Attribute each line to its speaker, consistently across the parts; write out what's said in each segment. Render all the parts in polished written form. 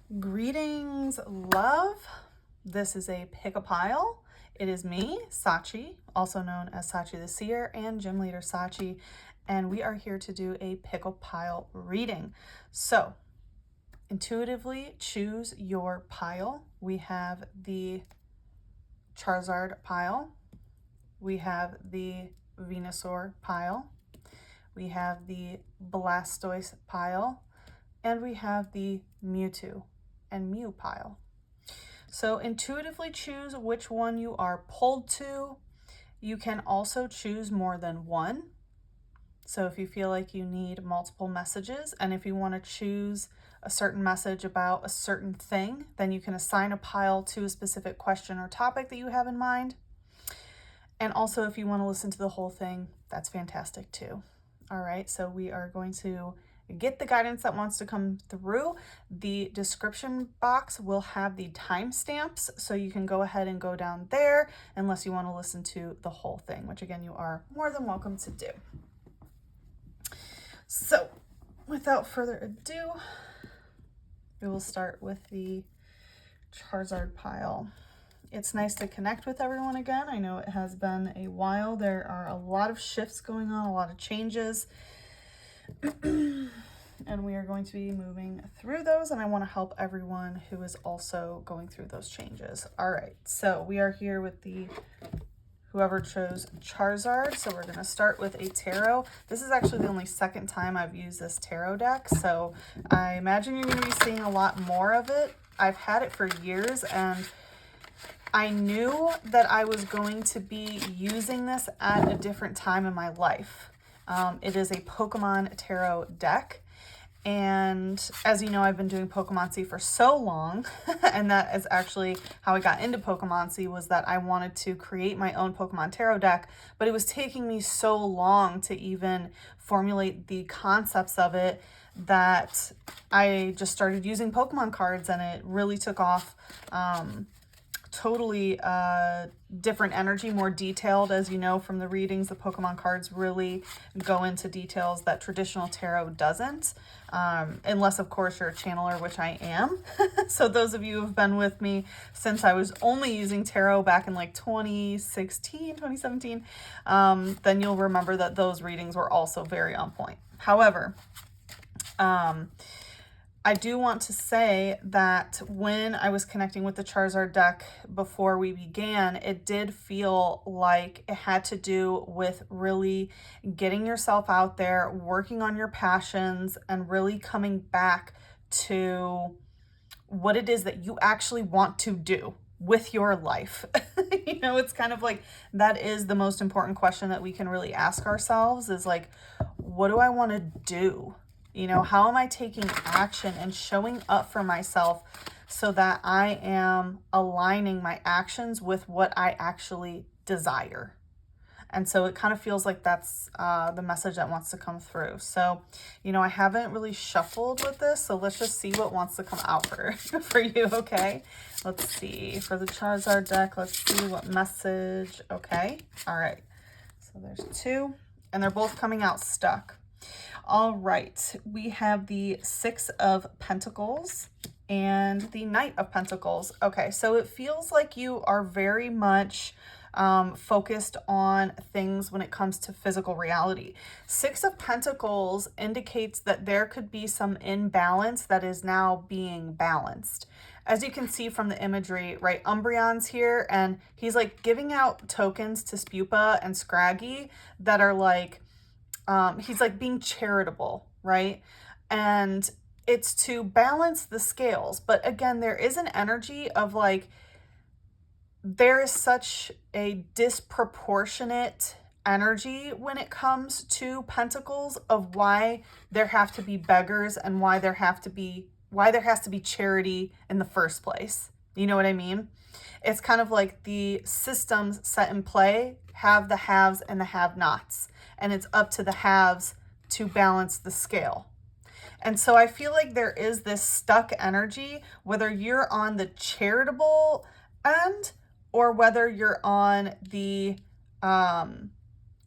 Speaker 1: Greetings, love. This is a pick a pile. It is me, Sachi, also known as Sachi the Seer and Gym Leader Sachi, and we are here to do a pick a pile reading. So, intuitively choose your pile. We have the Charizard pile. We have the Venasaur pile. We have the Blastoise pile. And we have the Mewtwo and Mew pile. So intuitively choose which one you are pulled to. You can also choose more than one. So if you feel like you need multiple messages, and if you want to choose a certain message about a certain thing, then you can assign a pile to a specific question or topic that you have in mind. And also if you want to listen to the whole thing, that's fantastic too. All right, so we are going to get the guidance that wants to come through. The description box will have the timestamps, so you can go ahead and go down there unless you want to listen to the whole thing, which again, you are more than welcome to do. So without further ado, we will start with the Charizard pile. It's nice to connect with everyone again. I know it has been a while. There are a lot of shifts going on, a lot of changes. And we are going to be moving through those, and I want to help everyone who is also going through those changes. All right, so we are here with the whoever chose Charizard. So we're going to start with a tarot. This is actually the only second time I've used this tarot deck, so I imagine you're going to be seeing a lot more of it. I've had it for years, and I knew that I was going to be using this at a different time in my life. It is a Pokemon Tarot deck. And as you know, I've been doing Pokemoncy for so long, and that is actually how I got into Pokemoncy, was that I wanted to create my own Pokemon Tarot deck, but it was taking me so long to even formulate the concepts of it that I just started using Pokemon cards, and it really took off. Totally different energy, more detailed. As you know from the readings, the Pokemon cards really go into details that traditional tarot doesn't, unless of course you're a channeler, which I am. So those of you who have been with me since I was only using tarot back in like 2016, 2017, then you'll remember that those readings were also very on point. However, I do want to say that when I was connecting with the Charizard deck before we began, it did feel like it had to do with really getting yourself out there, working on your passions, and really coming back to what it is that you actually want to do with your life. You know, it's kind of like that is the most important question that we can really ask ourselves, is like, what do I want to do? You know, how am I taking action and showing up for myself so that I am aligning my actions with what I actually desire? And so it kind of feels like that's the message that wants to come through. So, you know, I haven't really shuffled with this, so let's just see what wants to come out for you, okay? Let's see. For the Charizard deck, let's see what message. Okay, all right. So there's two, and they're both coming out stuck. All right, we have the Six of Pentacles and the Knight of Pentacles. Okay, so it feels like you are very much focused on things when it comes to physical reality. Six of Pentacles indicates that there could be some imbalance that is now being balanced. As you can see from the imagery, right, Umbreon's here, and he's like giving out tokens to Spupa and Scraggy that are like, he's like being charitable, right? And it's to balance the scales. But again, there is an energy of like, there is such a disproportionate energy when it comes to pentacles of why there have to be beggars and why there has to be charity in the first place. You know what I mean? It's kind of like the systems set in play have the haves and the have-nots, and it's up to the haves to balance the scale. And so I feel like there is this stuck energy, whether you're on the charitable end or whether you're on the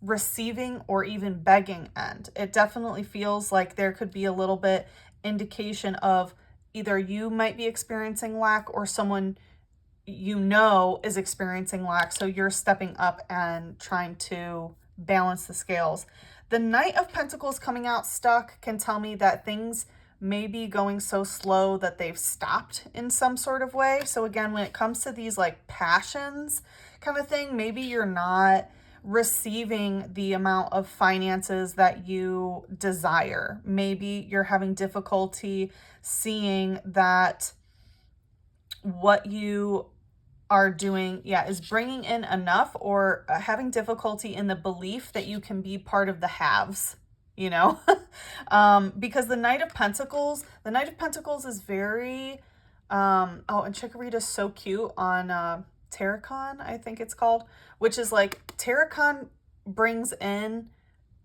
Speaker 1: receiving or even begging end. It definitely feels like there could be a little bit indication of either you might be experiencing lack or someone you know is experiencing lack. So you're stepping up and trying to balance the scales. The Knight of Pentacles coming out stuck can tell me that things may be going so slow that they've stopped in some sort of way. So again, when it comes to these like passions kind of thing, maybe you're not receiving the amount of finances that you desire. Maybe you're having difficulty seeing that what you are doing, is bringing in enough, or having difficulty in the belief that you can be part of the haves, you know? Because the Knight of Pentacles is very, oh, and Chikorita's so cute on Terracon, I think it's called, which is like, Terracon brings in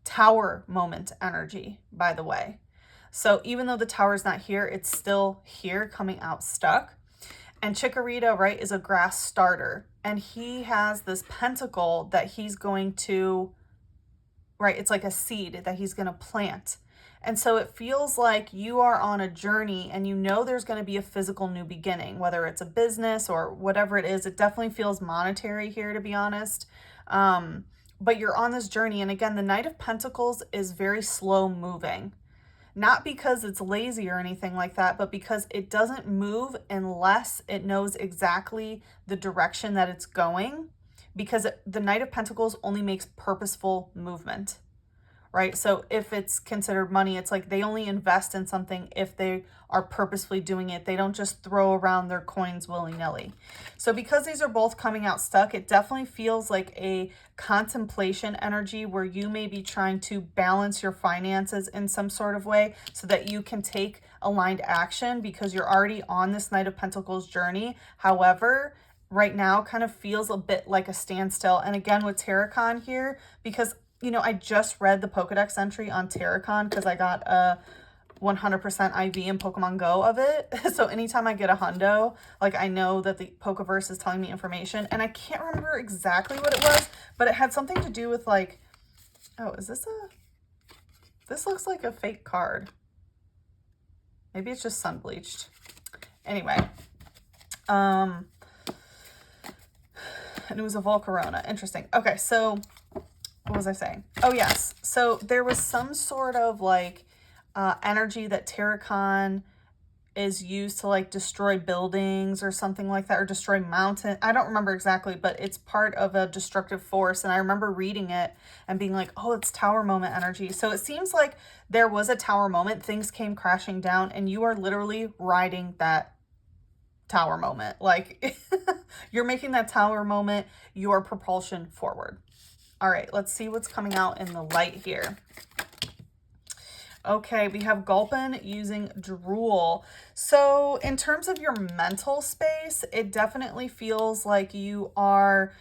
Speaker 1: tower moment energy, by the way. So even though the tower's not here, it's still here coming out stuck. And Chikorita, right, is a grass starter. And he has this pentacle that he's going to, right, it's like a seed that he's going to plant. And so it feels like you are on a journey and you know there's going to be a physical new beginning, whether it's a business or whatever it is. It definitely feels monetary here, to be honest. But you're on this journey. And again, the Knight of Pentacles is very slow moving. Not because it's lazy or anything like that, but because it doesn't move unless it knows exactly the direction that it's going. Because the Knight of Pentacles only makes purposeful movement, right? So if it's considered money, it's like they only invest in something if they are purposefully doing it. They don't just throw around their coins willy-nilly. So because these are both coming out stuck, it definitely feels like a contemplation energy where you may be trying to balance your finances in some sort of way so that you can take aligned action, because you're already on this Knight of Pentacles journey. However, right now kind of feels a bit like a standstill. And again, with Terracon here, because, you know, I just read the Pokedex entry on Terracon because I got a 100% IV in Pokemon Go of it. So anytime I get a hundo, like, I know that the Pokeverse is telling me information, and I can't remember exactly what it was, but it had something to do with like, oh, is this this looks like a fake card. Maybe it's just sun bleached. Anyway, and it was a Volcarona. Interesting. Okay, so what was I saying? Oh, yes. So there was some sort of like energy that Terracon is used to like destroy buildings or something like that, or destroy mountain. I don't remember exactly, but it's part of a destructive force. And I remember reading it and being like, oh, it's tower moment energy. So it seems like there was a tower moment, things came crashing down, and you are literally riding that tower moment. Like, you're making that tower moment your propulsion forward. All right, let's see what's coming out in the light here. Okay, we have Gulpin using Drool. So in terms of your mental space, it definitely feels like you are,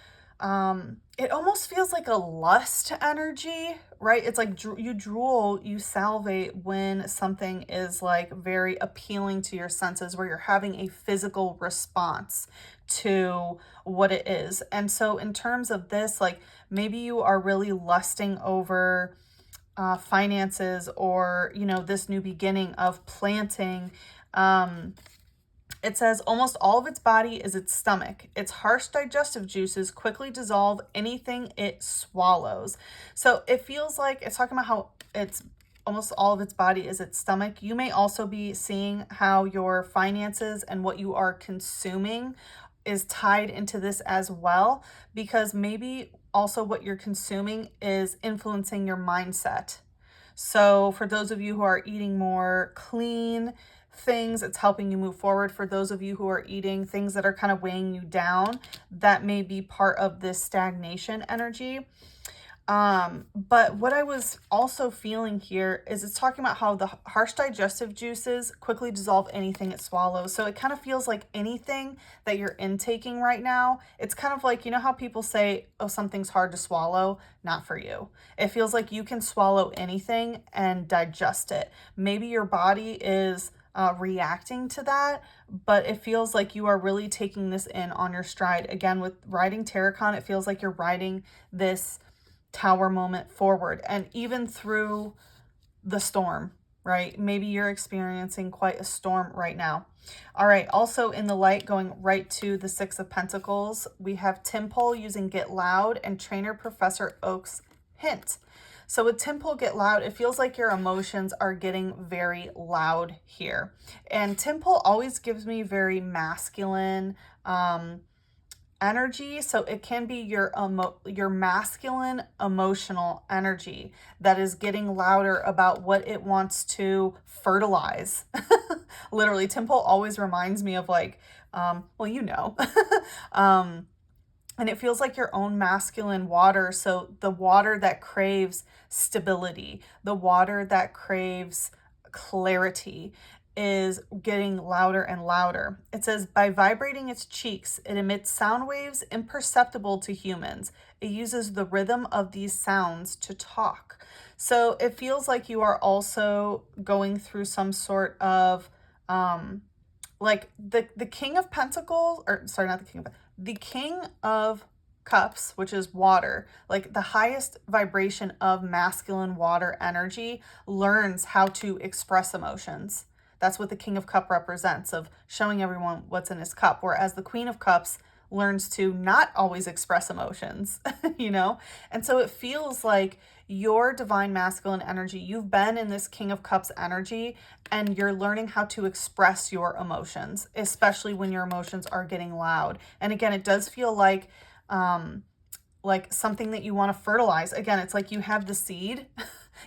Speaker 1: it almost feels like a lust energy, right? It's like you drool, you salivate when something is like very appealing to your senses, where you're having a physical response to what it is. And so in terms of this, like, maybe you are really lusting over finances, or, you know, this new beginning of planting. It says almost all of its body is its stomach. Its harsh digestive juices quickly dissolve anything it swallows. So it feels like it's talking about how it's almost all of its body is its stomach. You may also be seeing how your finances and what you are consuming is tied into this as well, because maybe also what you're consuming is influencing your mindset. So for those of you who are eating more clean things, it's helping you move forward. For those of you who are eating things that are kind of weighing you down, that may be part of this stagnation energy. But what I was also feeling here is it's talking about how the harsh digestive juices quickly dissolve anything it swallows. So it kind of feels like anything that you're intaking right now, it's kind of like, you know how people say, oh, something's hard to swallow? Not for you. It feels like you can swallow anything and digest it. Maybe your body is reacting to that, but it feels like you are really taking this in on your stride. Again, with riding Terracon, it feels like you're riding this tower moment forward, and even through the storm, right? Maybe you're experiencing quite a storm right now. All right, also in the light, going right to the Six of Pentacles, we have Tim Pole using Get Loud and Trainer Professor Oak's Hint. So with Tim Pole Get Loud, it feels like your emotions are getting very loud here. And Tim Pole always gives me very masculine energy, so it can be your masculine emotional energy that is getting louder about what it wants to fertilize. Literally, Tim Pole always reminds me of like, well, you know, and it feels like your own masculine water. So the water that craves stability, the water that craves clarity, is getting louder and louder. It says, by vibrating its cheeks, it emits sound waves imperceptible to humans. It uses the rhythm of these sounds to talk. So it feels like you are also going through some sort of like the King of Pentacles, or sorry, not the King of, the King of Cups, which is water, like the highest vibration of masculine water energy, learns how to express emotions. That's what the King of Cup represents, of showing everyone what's in his cup, whereas the Queen of Cups learns to not always express emotions, you know? And so it feels like your divine masculine energy, you've been in this King of Cups energy, and you're learning how to express your emotions, especially when your emotions are getting loud. And again, it does feel like something that you want to fertilize. Again, it's like you have the seed,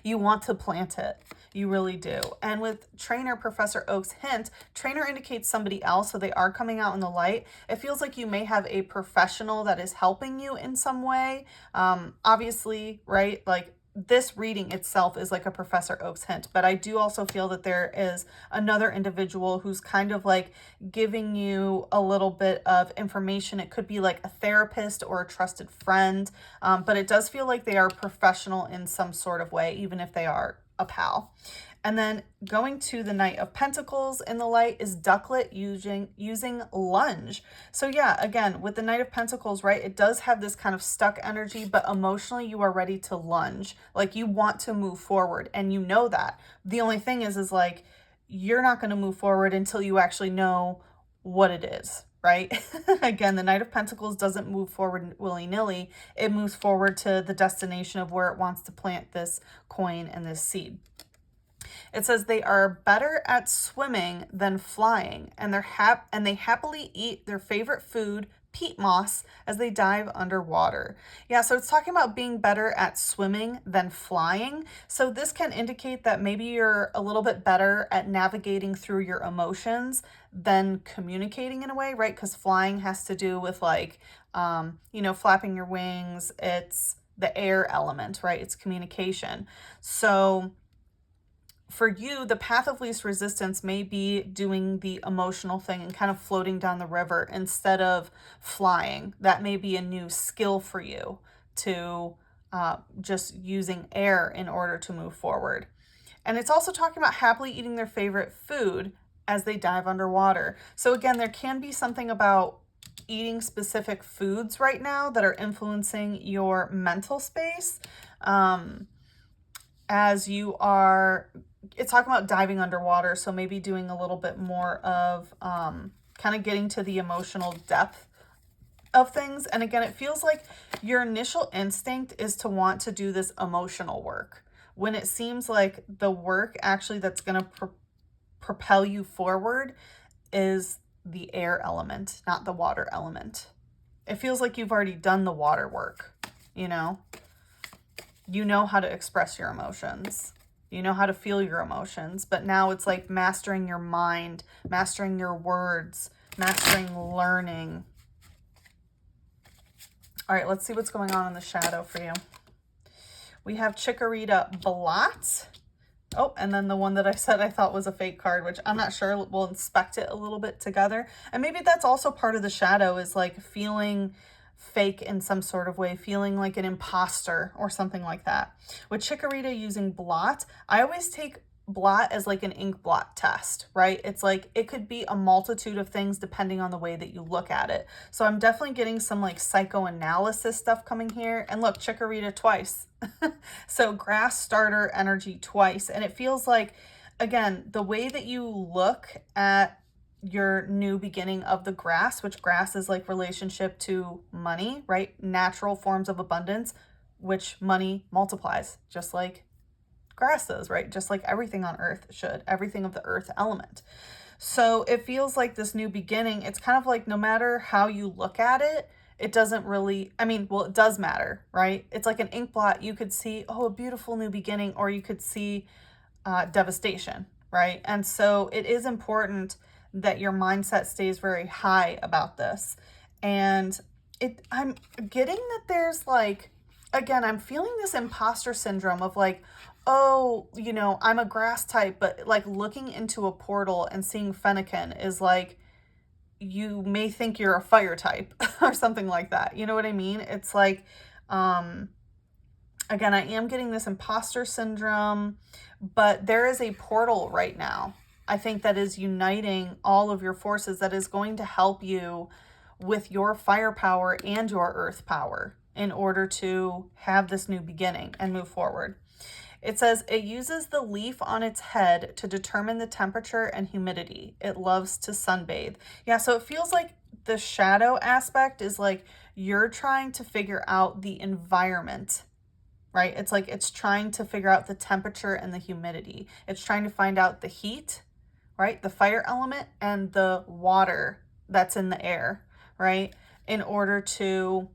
Speaker 1: you want to plant it. You really do. And with Trainer Professor Oak's Hint, Trainer indicates somebody else, so they are coming out in the light. It feels like you may have a professional that is helping you in some way. Obviously, right? Like this reading itself is like a Professor Oak's Hint, but I do also feel that there is another individual who's kind of like giving you a little bit of information. It could be like a therapist or a trusted friend, but it does feel like they are professional in some sort of way, even if they are a pal. And then going to the Knight of Pentacles in the light is Ducklet using Lunge. So yeah, again, with the Knight of Pentacles, right, it does have this kind of stuck energy, but emotionally you are ready to lunge. Like you want to move forward, and you know that. The only thing is like, you're not going to move forward until you actually know what it is, right? Again, the Knight of Pentacles doesn't move forward willy-nilly. It moves forward to the destination of where it wants to plant this coin and this seed. It says they are better at swimming than flying, and they happily eat their favorite food, peat moss, as they dive underwater. Yeah, so it's talking about being better at swimming than flying. So this can indicate that maybe you're a little bit better at navigating through your emotions than communicating in a way, right? Because flying has to do with like, you know, flapping your wings. It's the air element, right? It's communication. So for you, the path of least resistance may be doing the emotional thing and kind of floating down the river instead of flying. That may be a new skill for you, to just using air in order to move forward. And it's also talking about happily eating their favorite food as they dive underwater. So again, there can be something about eating specific foods right now that are influencing your mental space as you are. It's talking about diving underwater, so maybe doing a little bit more of kind of getting to the emotional depth of things. And again, it feels like your initial instinct is to want to do this emotional work, when it seems like the work actually that's going to propel you forward is the air element, not the water element. It feels like you've already done the water work, you know? You know how to express your emotions. You know how to feel your emotions, but now it's like mastering your mind, mastering your words, mastering learning. All right, let's see what's going on in the shadow for you. We have Chikorita Blot. Oh, and then the one that I said I thought was a fake card, which I'm not sure. We'll inspect it a little bit together. And maybe that's also part of the shadow, is like feeling fake in some sort of way, feeling like an imposter or something like that. With Chikorita using Blot, I always take Blot as like an ink blot test, right? It's like it could be a multitude of things depending on the way that you look at it. So I'm definitely getting some like psychoanalysis stuff coming here. And look, Chikorita twice. So grass starter energy twice. And it feels like again, the way that you look at your new beginning of the grass, which grass is like relationship to money, right? Natural forms of abundance, which money multiplies, just like grass does, right? Just like everything on earth should, everything of the earth element. So it feels like this new beginning, it's kind of like no matter how you look at it, it doesn't really, I mean, well, it does matter, right? It's like an ink blot. You could see, oh, a beautiful new beginning, or you could see devastation, right? And so it is important that your mindset stays very high about this. And I'm getting that there's like, again, I'm feeling this imposter syndrome of like, oh, you know, I'm a grass type, but like looking into a portal and seeing Fennekin is like, you may think you're a fire type or something like that. You know what I mean? It's like, again, I am getting this imposter syndrome, but there is a portal right now, I think, that is uniting all of your forces, that is going to help you with your firepower and your earth power in order to have this new beginning and move forward. It says it uses the leaf on its head to determine the temperature and humidity. It loves to sunbathe. Yeah, so it feels like the shadow aspect is like you're trying to figure out the environment, right? It's like it's trying to figure out the temperature and the humidity. It's trying to find out the heat, right? The fire element and the water that's in the air, right? In order to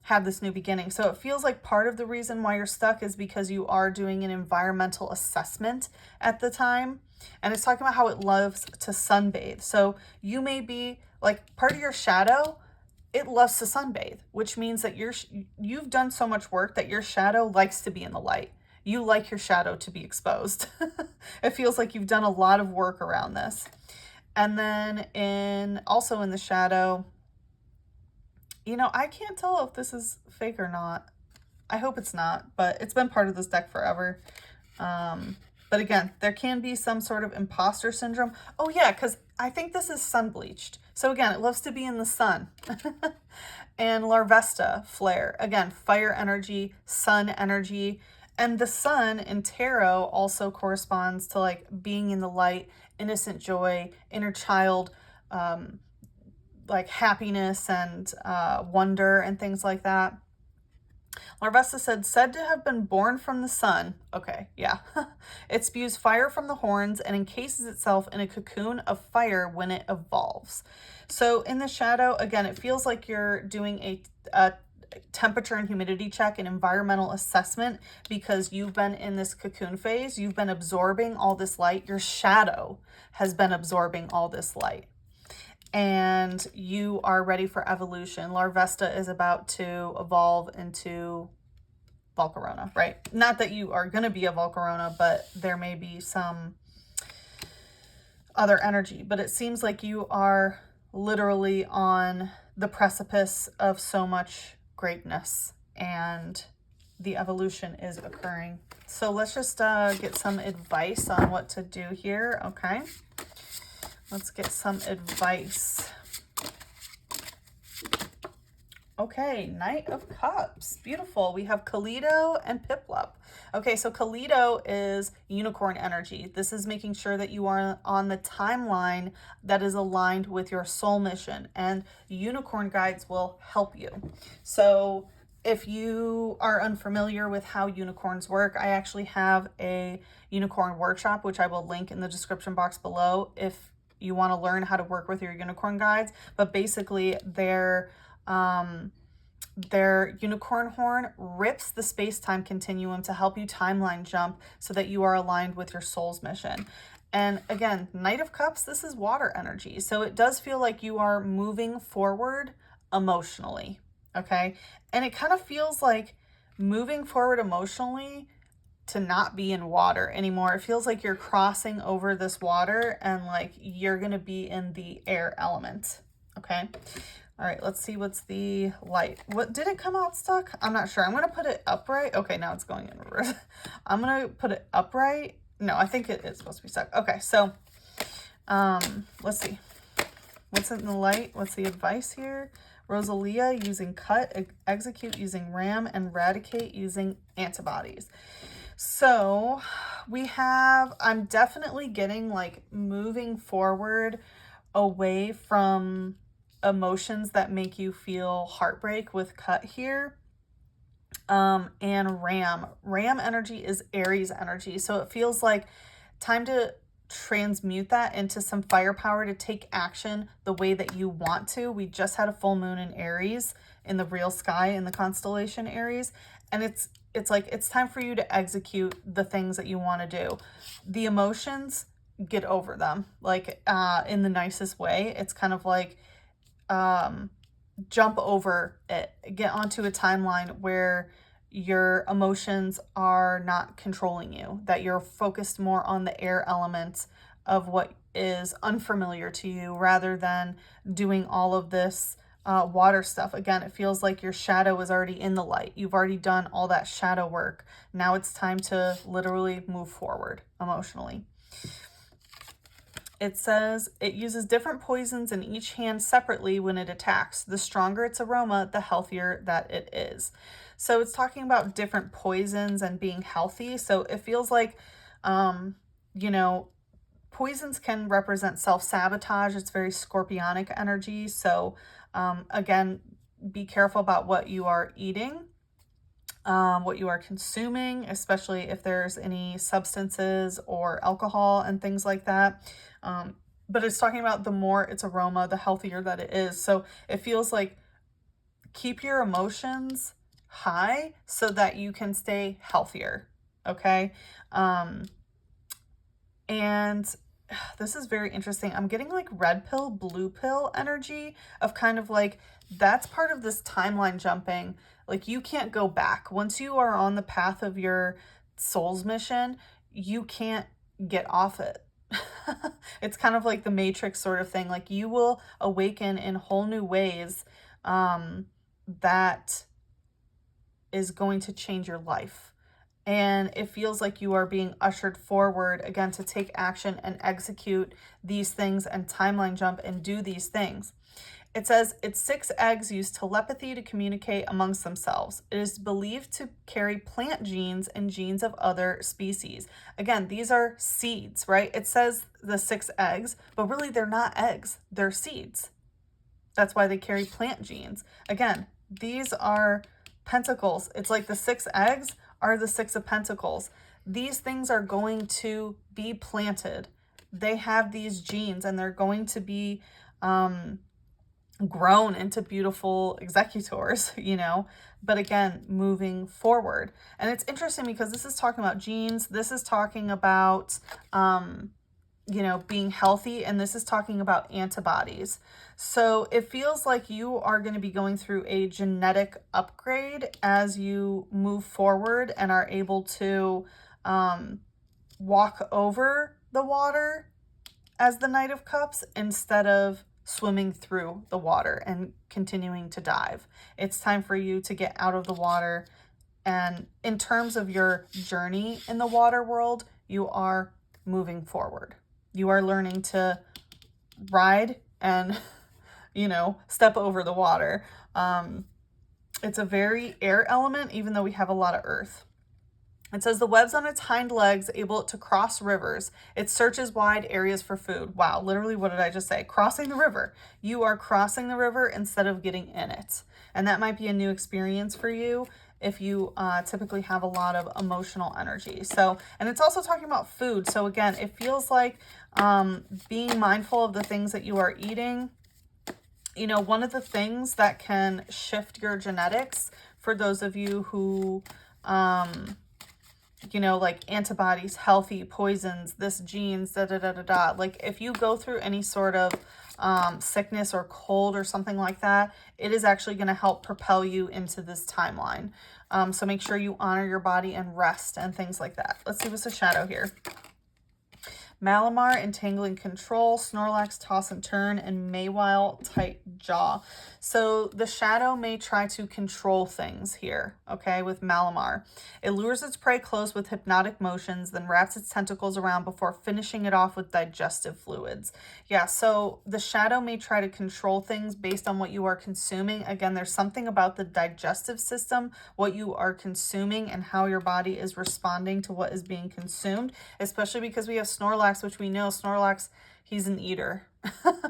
Speaker 1: have this new beginning. So it feels like part of the reason why you're stuck is because you are doing an environmental assessment at the time. And it's talking about how it loves to sunbathe. So you may be like part of your shadow, it loves to sunbathe, which means that you've done so much work that your shadow likes to be in the light. You like your shadow to be exposed. It feels like you've done a lot of work around this. And then also in the shadow, you know, I can't tell if this is fake or not. I hope it's not, but it's been part of this deck forever. But again, there can be some sort of imposter syndrome. Oh yeah, because I think this is sun bleached. So again, it loves to be in the sun. And Larvesta flare, again, fire energy, sun energy. And the sun in tarot also corresponds to like being in the light, innocent joy, inner child, like happiness and wonder and things like that. Larvesta said to have been born from the sun. Okay, yeah. It spews fire from the horns and encases itself in a cocoon of fire when it evolves. So in the shadow, again, it feels like you're doing a temperature and humidity check, an environmental assessment, because you've been in this cocoon phase. You've been absorbing all this light. Your shadow has been absorbing all this light. And you are ready for evolution. Larvesta is about to evolve into Volcarona, right? Not that you are going to be a Volcarona, but there may be some other energy. But it seems like you are literally on the precipice of so much greatness, and the evolution is occurring. So let's just get some advice on what to do here, okay? Let's get some advice. Okay, Knight of Cups. Beautiful. We have Kalido and Piplup. Okay, so Kalido is unicorn energy. This is making sure that you are on the timeline that is aligned with your soul mission, and unicorn guides will help you. So if you are unfamiliar with how unicorns work, I actually have a unicorn workshop, which I will link in the description box below if you want to learn how to work with your unicorn guides. But basically their unicorn horn rips the space-time continuum to help you timeline jump so that you are aligned with your soul's mission. And again, Knight of Cups, this is water energy. So it does feel like you are moving forward emotionally, okay? And it kind of feels like moving forward emotionally to not be in water anymore. It feels like you're crossing over this water and like you're going to be in the air element. Okay. All right. Let's see what's the light. What did it come out stuck? I'm not sure. I'm going to put it upright. Okay. Now it's going in reverse. I'm going to put it upright. No, I think it is supposed to be stuck. Okay. So, let's see what's in the light. What's the advice here? Rosalia using cut, execute using ram, and eradicate using antibodies. So I'm definitely getting like moving forward away from emotions that make you feel heartbreak with cut here. And Ram energy is Aries energy. So it feels like time to transmute that into some firepower to take action the way that you want to. We just had a full moon in Aries in the real sky in the constellation Aries. And it's like it's time for you to execute the things that you want to do. The emotions, get over them. Like in the nicest way. It's kind of like jump over it. Get onto a timeline where your emotions are not controlling you, that you're focused more on the air element of what is unfamiliar to you rather than doing all of this water stuff. Again, it feels like your shadow is already in the light. You've already done all that shadow work. Now it's time to literally move forward emotionally. It says it uses different poisons in each hand separately when it attacks. The stronger its aroma, the healthier that it is. So it's talking about different poisons and being healthy. So it feels like, you know, poisons can represent self-sabotage. It's very scorpionic energy. So again, be careful about what you are eating, what you are consuming, especially if there's any substances or alcohol and things like that. But it's talking about the more its aroma, the healthier that it is. So it feels like keep your emotions high so that you can stay healthier. Okay. And this is very interesting. I'm getting like red pill, blue pill energy of kind of like, that's part of this timeline jumping. Like you can't go back. Once you are on the path of your soul's mission, you can't get off it. It's kind of like the Matrix sort of thing. Like you will awaken in whole new ways that is going to change your life. And it feels like you are being ushered forward again to take action and execute these things and timeline jump and do these things. It says its 6 eggs use telepathy to communicate amongst themselves. It is believed to carry plant genes and genes of other species. Again, these are seeds, right? It says the 6 eggs, but really they're not eggs. They're seeds. That's why they carry plant genes. Again, these are pentacles. It's like the 6 eggs are the 6 of pentacles. These things are going to be planted. They have these genes and they're going to be grown into beautiful executors, you know, but again, moving forward. And it's interesting because this is talking about genes. This is talking about, you know, being healthy, and this is talking about antibodies. So it feels like you are going to be going through a genetic upgrade as you move forward and are able to walk over the water as the Knight of Cups instead of swimming through the water and continuing to dive. It's time for you to get out of the water. And in terms of your journey in the water world, you are moving forward. You are learning to ride and, you know, step over the water. It's a very air element, even though we have a lot of earth. It says the webs on its hind legs able to cross rivers. It searches wide areas for food. Wow, literally, what did I just say? Crossing the river. You are crossing the river instead of getting in it. And that might be a new experience for you if you typically have a lot of emotional energy. So, and it's also talking about food. So again, it feels like being mindful of the things that you are eating. You know, one of the things that can shift your genetics for those of you who, you know, like antibodies, healthy, poisons, this genes, da. Like if you go through any sort of sickness or cold or something like that, it is actually going to help propel you into this timeline. So make sure you honor your body and rest and things like that. Let's see what's the shadow here. Malamar, Entangling Control, Snorlax, Toss and Turn, and Mewtwo, Tight Jaw. So the shadow may try to control things here, okay, with Malamar. It lures its prey close with hypnotic motions, then wraps its tentacles around before finishing it off with digestive fluids. Yeah, so the shadow may try to control things based on what you are consuming. Again, there's something about the digestive system, what you are consuming, and how your body is responding to what is being consumed, especially because we have Snorlax, which we know Snorlax, he's an eater,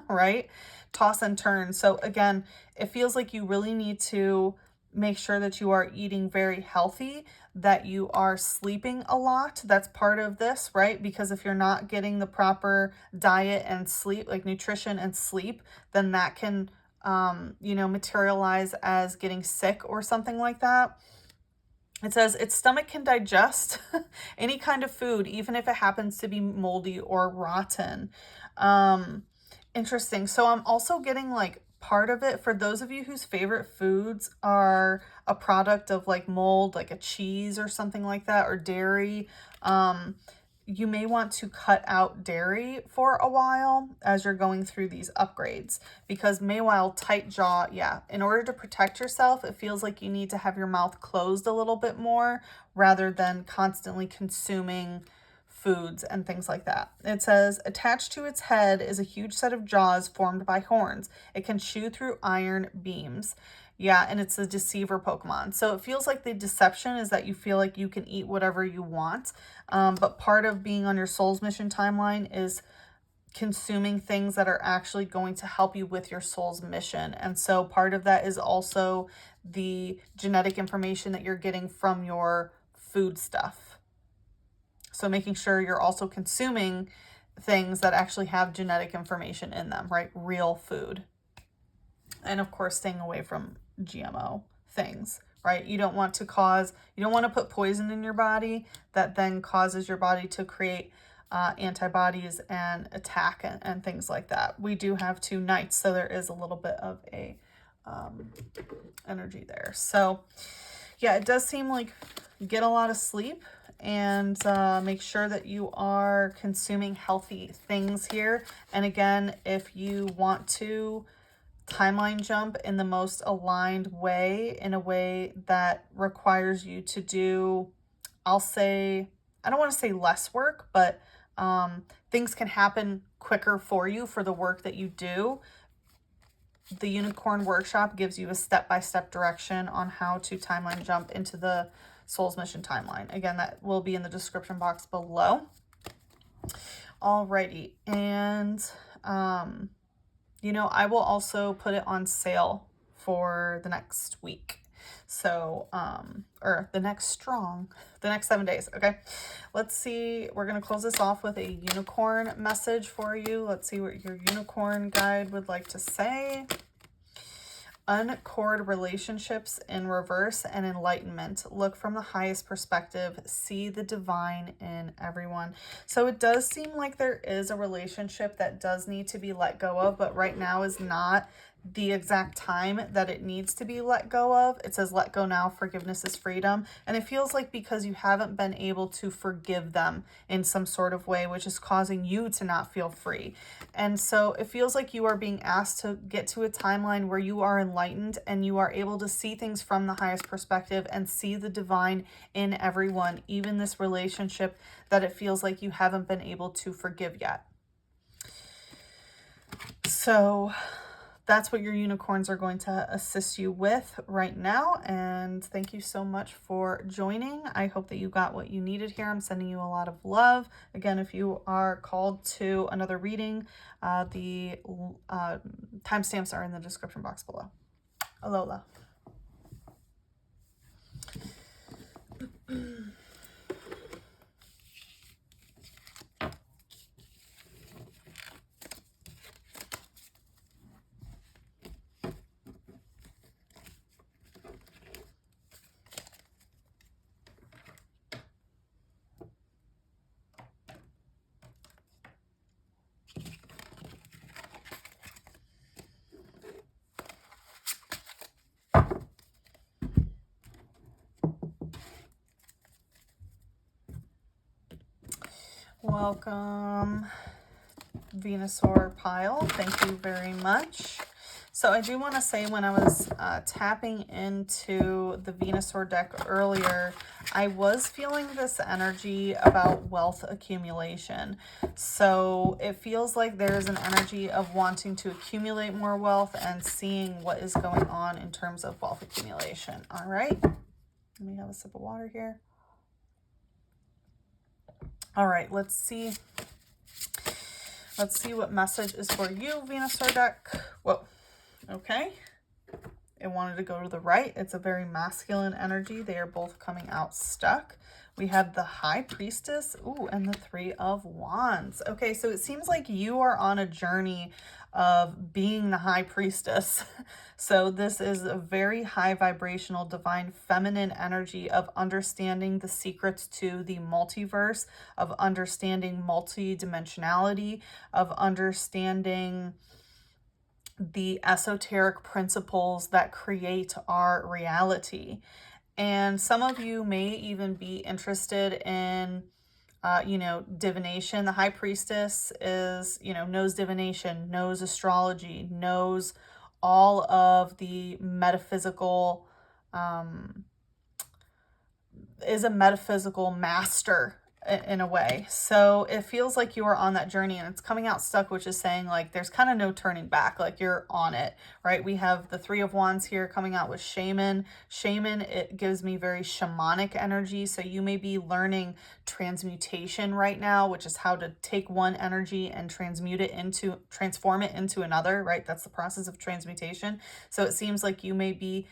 Speaker 1: right? Toss and turn. So again, it feels like you really need to make sure that you are eating very healthy, that you are sleeping a lot. That's part of this, right? Because if you're not getting the proper diet and sleep, like nutrition and sleep, then that can, you know, materialize as getting sick or something like that. It says its stomach can digest any kind of food, even if it happens to be moldy or rotten. Interesting. So I'm also getting like part of it for those of you whose favorite foods are a product of like mold, like a cheese or something like that, or dairy. You may want to cut out dairy for a while as you're going through these upgrades, because Mewtwo, Tight Jaw, yeah, in order to protect yourself, it feels like you need to have your mouth closed a little bit more rather than constantly consuming foods and things like that. It says, attached to its head is a huge set of jaws formed by horns. It can chew through iron beams. Yeah, and it's a deceiver Pokemon. So it feels like the deception is that you feel like you can eat whatever you want. But part of being on your soul's mission timeline is consuming things that are actually going to help you with your soul's mission. And so part of that is also the genetic information that you're getting from your food stuff. So making sure you're also consuming things that actually have genetic information in them, right? Real food. And of course, staying away from GMO things, right? You don't want to put poison in your body that then causes your body to create antibodies and attack and things like that. We do have 2 knights, so there is a little bit of a energy there. So yeah, it does seem like get a lot of sleep and make sure that you are consuming healthy things here. And again, if you want to timeline jump in the most aligned way, in a way that requires you to do, I'll say, I don't want to say less work, but things can happen quicker for you for the work that you do. The Unicorn Workshop gives you a step-by-step direction on how to timeline jump into the Soul's Mission timeline. Again, that will be in the description box below. Alrighty, and you know, I will also put it on sale for the next week. So, or the next 7 days. Okay. Let's see. We're going to close this off with a unicorn message for you. Let's see what your unicorn guide would like to say. Uncord relationships in reverse and enlightenment. Look from the highest perspective. See the divine in everyone. So it does seem like there is a relationship that does need to be let go of, but right now is not the exact time that it needs to be let go of. It says let go now, forgiveness is freedom. And it feels like because you haven't been able to forgive them in some sort of way, which is causing you to not feel free. And so it feels like you are being asked to get to a timeline where you are enlightened and you are able to see things from the highest perspective and see the divine in everyone, even this relationship that it feels like you haven't been able to forgive yet. So that's what your unicorns are going to assist you with right now. And thank you so much for joining. I hope that you got what you needed here. I'm sending you a lot of love. Again, if you are called to another reading, the timestamps are in the description box below. Alola. Welcome, Venasaur pile. Thank you very much. So I do want to say, when I was tapping into the Venasaur deck earlier, I was feeling this energy about wealth accumulation. So it feels like there's an energy of wanting to accumulate more wealth and seeing what is going on in terms of wealth accumulation. All right. Let me have a sip of water here. All right, let's see. Let's see what message is for you, Venusaur deck. Whoa, okay. It wanted to go to the right. It's a very masculine energy. They are both coming out stuck. We have the High Priestess, ooh, and the Three of Wands. Okay, so it seems like you are on a journey of being the High Priestess. So this is a very high vibrational, divine feminine energy of understanding the secrets to the multiverse, of understanding multidimensionality, of understanding the esoteric principles that create our reality. And some of you may even be interested in divination. The High Priestess is, knows divination, knows astrology, knows all of the metaphysical, is a metaphysical master in a way. So it feels like you are on that journey, and it's coming out stuck, which is saying like there's kind of no turning back, like you're on it, right? We have the Three of Wands here coming out with Shaman. Shaman, it gives me very shamanic energy. So you may be learning transmutation right now, which is how to take one energy and transform it into another, right? That's the process of transmutation. So it seems like you may be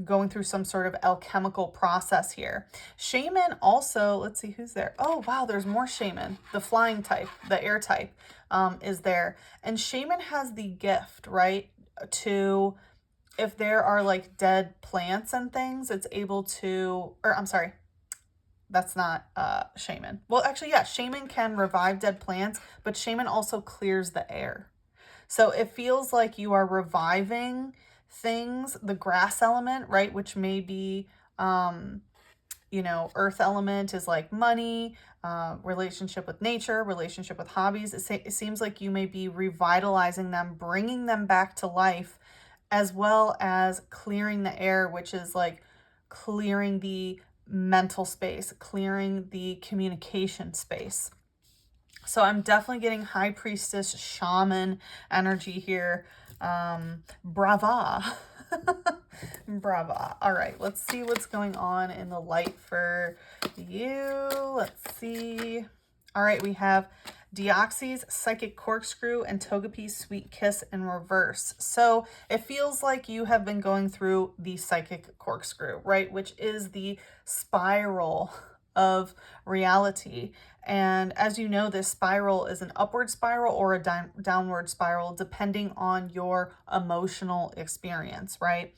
Speaker 1: going through some sort of alchemical process here. Shaman also, let's see who's there. Oh, wow, there's more Shaman. The flying type, the air type is there. And Shaman has the gift, right, to, if there are like dead plants and things, it's able to, or I'm sorry, that's not Shaman. Well, actually, yeah, Shaman can revive dead plants, but Shaman also clears the air. So it feels like you are reviving things, the grass element, right, which may be, earth element is like money, relationship with nature, relationship with hobbies. It seems like you may be revitalizing them, bringing them back to life, as well as clearing the air, which is like clearing the mental space, clearing the communication space. So I'm definitely getting High Priestess, Shaman energy here. Brava. Brava. All right, let's see what's going on in the light for you. Let's see. All right, we have Deoxys, Psychic Corkscrew, and Togepi's Sweet Kiss in reverse. So it feels like you have been going through the Psychic Corkscrew, right? Which is the spiral of reality. And as you know, this spiral is an upward spiral or a downward spiral, depending on your emotional experience, right?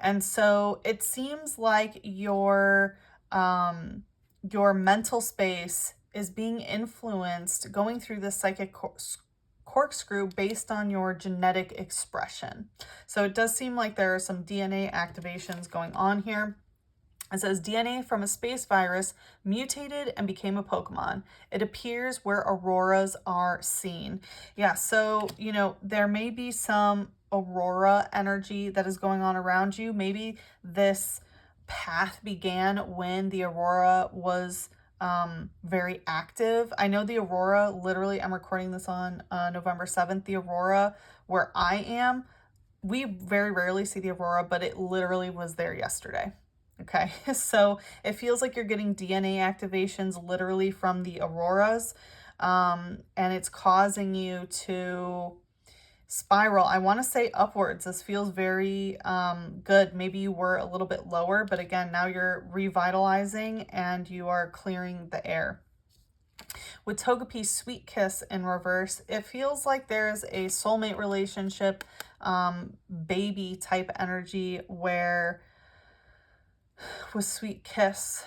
Speaker 1: And so it seems like your mental space is being influenced, going through the psychic corkscrew based on your genetic expression. So it does seem like there are some DNA activations going on here. It says DNA from a space virus mutated and became a Pokemon. It appears where auroras are seen. Yeah, so, there may be some aurora energy that is going on around you. Maybe this path began when the aurora was very active. I know the aurora, literally, I'm recording this on November 7th. The aurora where I am, we very rarely see the aurora, but it literally was there yesterday. Okay, so it feels like you're getting DNA activations literally from the auroras, and it's causing you to spiral. I want to say upwards. This feels very good. Maybe you were a little bit lower, but again, now you're revitalizing and you are clearing the air. With Togepi's Sweet Kiss in reverse, it feels like there's a soulmate relationship, baby type energy where with Sweet Kiss,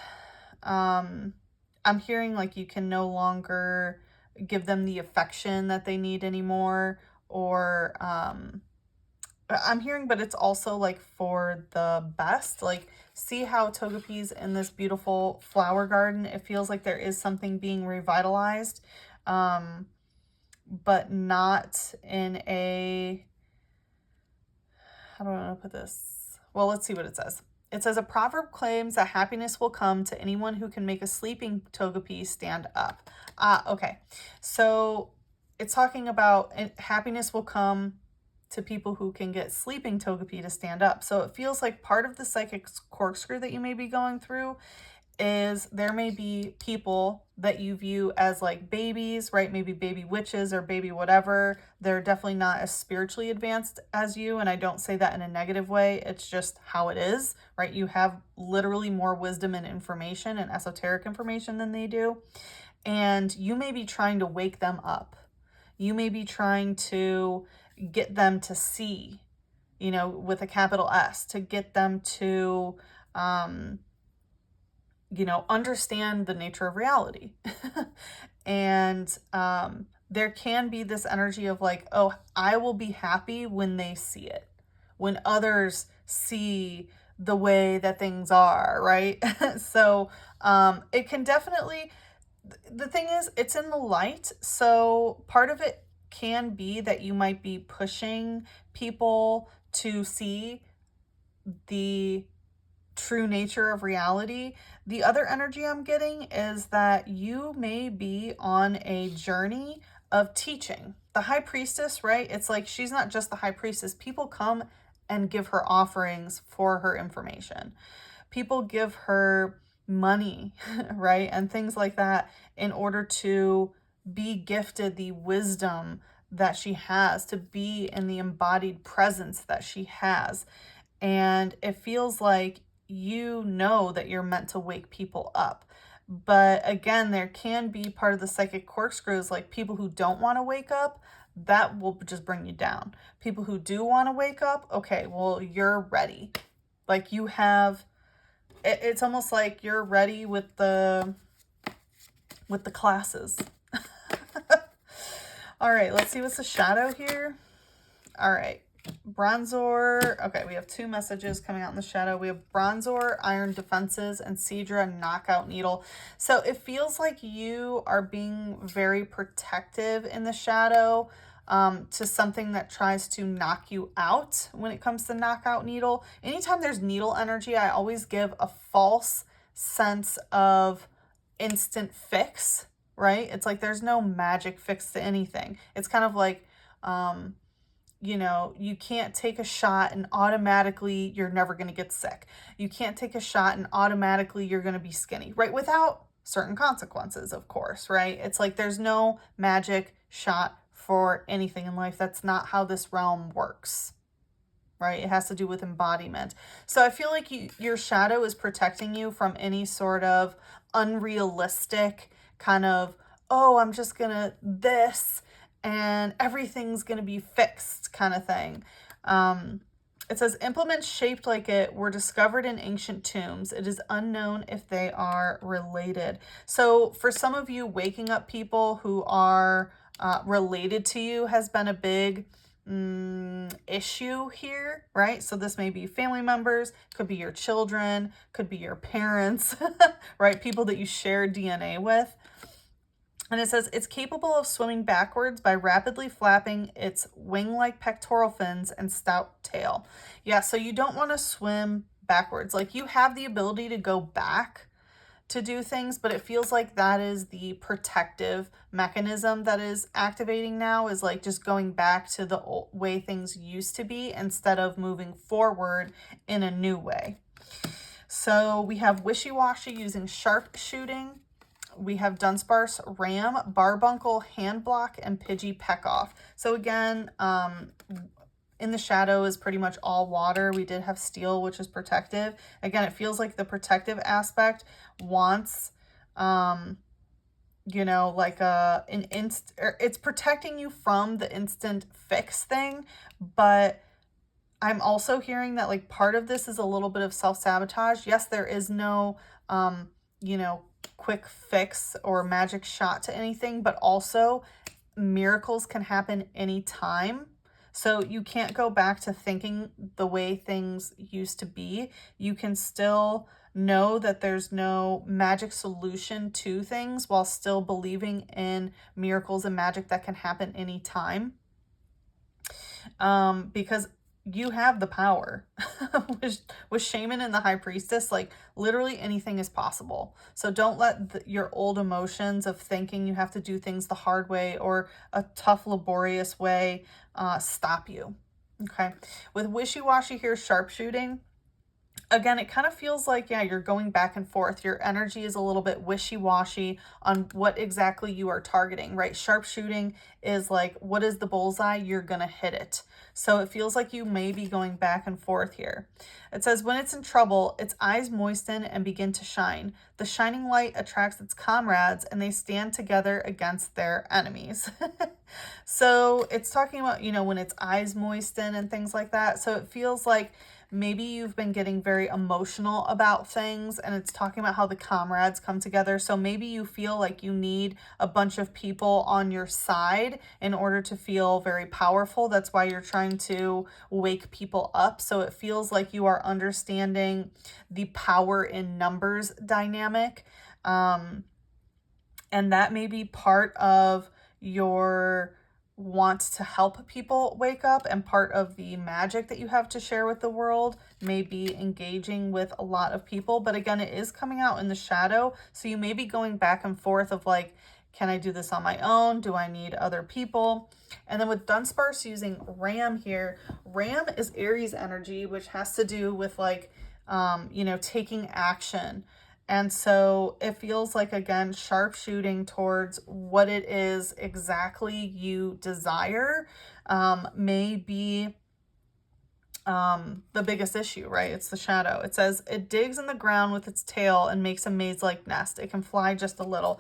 Speaker 1: I'm hearing like you can no longer give them the affection that they need anymore, or I'm hearing, but it's also like for the best. Like, see how Togepi's in this beautiful flower garden. It feels like there is something being revitalized, but not in a, how do I want to put this? Well, let's see what it says. It says, a proverb claims that happiness will come to anyone who can make a sleeping Togepi stand up. Okay. So it's talking about happiness will come to people who can get sleeping Togepi to stand up. So it feels like part of the psychic corkscrew that you may be going through is there may be people that you view as like babies, right? Maybe baby witches or baby whatever. They're definitely not as spiritually advanced as you. And I don't say that in a negative way. It's just how it is, right? You have literally more wisdom and information and esoteric information than they do. And you may be trying to wake them up. You may be trying to get them to see, you know, with a capital S, to get them to, you know, understand the nature of reality. And there can be this energy of like, oh, I will be happy when they see it, when others see the way that things are, right? So it can definitely, the thing is, it's in the light. So part of it can be that you might be pushing people to see the true nature of reality. The other energy I'm getting is that you may be on a journey of teaching. The high priestess, right? It's like she's not just the high priestess. People come and give her offerings for her information. People give her money, right? And things like that in order to be gifted the wisdom that she has, to be in the embodied presence that she has. And it feels like you know that you're meant to wake people up. But again, there can be part of the psychic corkscrews, like people who don't want to wake up, that will just bring you down. People who do want to wake up, okay, well, you're ready. Like you have, it's almost like you're ready with the classes. All right, let's see what's the shadow here. All right. Bronzor. Okay, we have two messages coming out in the shadow. We have Bronzor, Iron Defenses, and Seadra, Knockout Needle. So it feels like you are being very protective in the shadow to something that tries to knock you out when it comes to Knockout Needle. Anytime there's needle energy, I always give a false sense of instant fix, right? It's like there's no magic fix to anything. It's kind of like, you know, you can't take a shot and automatically you're never going to get sick. You can't take a shot and automatically you're going to be skinny, right? Without certain consequences, of course, right? It's like there's no magic shot for anything in life. That's not how this realm works, right? It has to do with embodiment. So I feel like your shadow is protecting you from any sort of unrealistic kind of, oh, I'm just going to this and everything's going to be fixed kind of thing. It says implements shaped like it were discovered in ancient tombs. It is unknown if they are related. So for some of you, waking up people who are related to you has been a big issue here, right? So this may be family members, could be your children, could be your parents, right? People that you share DNA with. And it says it's capable of swimming backwards by rapidly flapping its wing-like pectoral fins and stout tail. Yeah, so you don't want to swim backwards. Like you have the ability to go back to do things, but it feels like that is the protective mechanism that is activating now, is like just going back to the old way things used to be instead of moving forward in a new way. So we have Wishy-Washy using sharpshooting. We have Dunsparce, Ram, Barbuncle, Hand Block, and Pidgey Peckoff. So again, in the shadow is pretty much all water. We did have Steel, which is protective. Again, it feels like the protective aspect wants, you know, like it's protecting you from the instant fix thing, but I'm also hearing that like part of this is a little bit of self-sabotage. Yes, there is no, you know, quick fix or magic shot to anything, but also miracles can happen anytime. So you can't go back to thinking the way things used to be. You can still know that there's no magic solution to things while still believing in miracles and magic that can happen anytime. Because you have the power. with Shaman and the High Priestess, like literally anything is possible. So don't let your old emotions of thinking you have to do things the hard way or a tough, laborious way stop you. Okay. With wishy-washy here, sharpshooting. Again, it kind of feels like, yeah, you're going back and forth. Your energy is a little bit wishy-washy on what exactly you are targeting, right? Sharpshooting is like, what is the bullseye? You're going to hit it. So it feels like you may be going back and forth here. It says, when it's in trouble, its eyes moisten and begin to shine. The shining light attracts its comrades and they stand together against their enemies. So it's talking about, you know, when its eyes moisten and things like that. So it feels like maybe you've been getting very emotional about things, and it's talking about how the comrades come together. So maybe you feel like you need a bunch of people on your side in order to feel very powerful. That's why you're trying to wake people up. So it feels like you are understanding the power in numbers dynamic. And that may be part of your want to help people wake up, and part of the magic that you have to share with the world may be engaging with a lot of people. But again, it is coming out in the shadow, so you may be going back and forth of like, can I do this on my own? Do I need other people? And then with Dunsparce using Ram here, Ram is Aries energy, which has to do with like, you know, taking action. And so it feels like, again, sharpshooting towards what it is exactly you desire may be the biggest issue, right? It's the shadow. It says, it digs in the ground with its tail and makes a maze-like nest. It can fly just a little.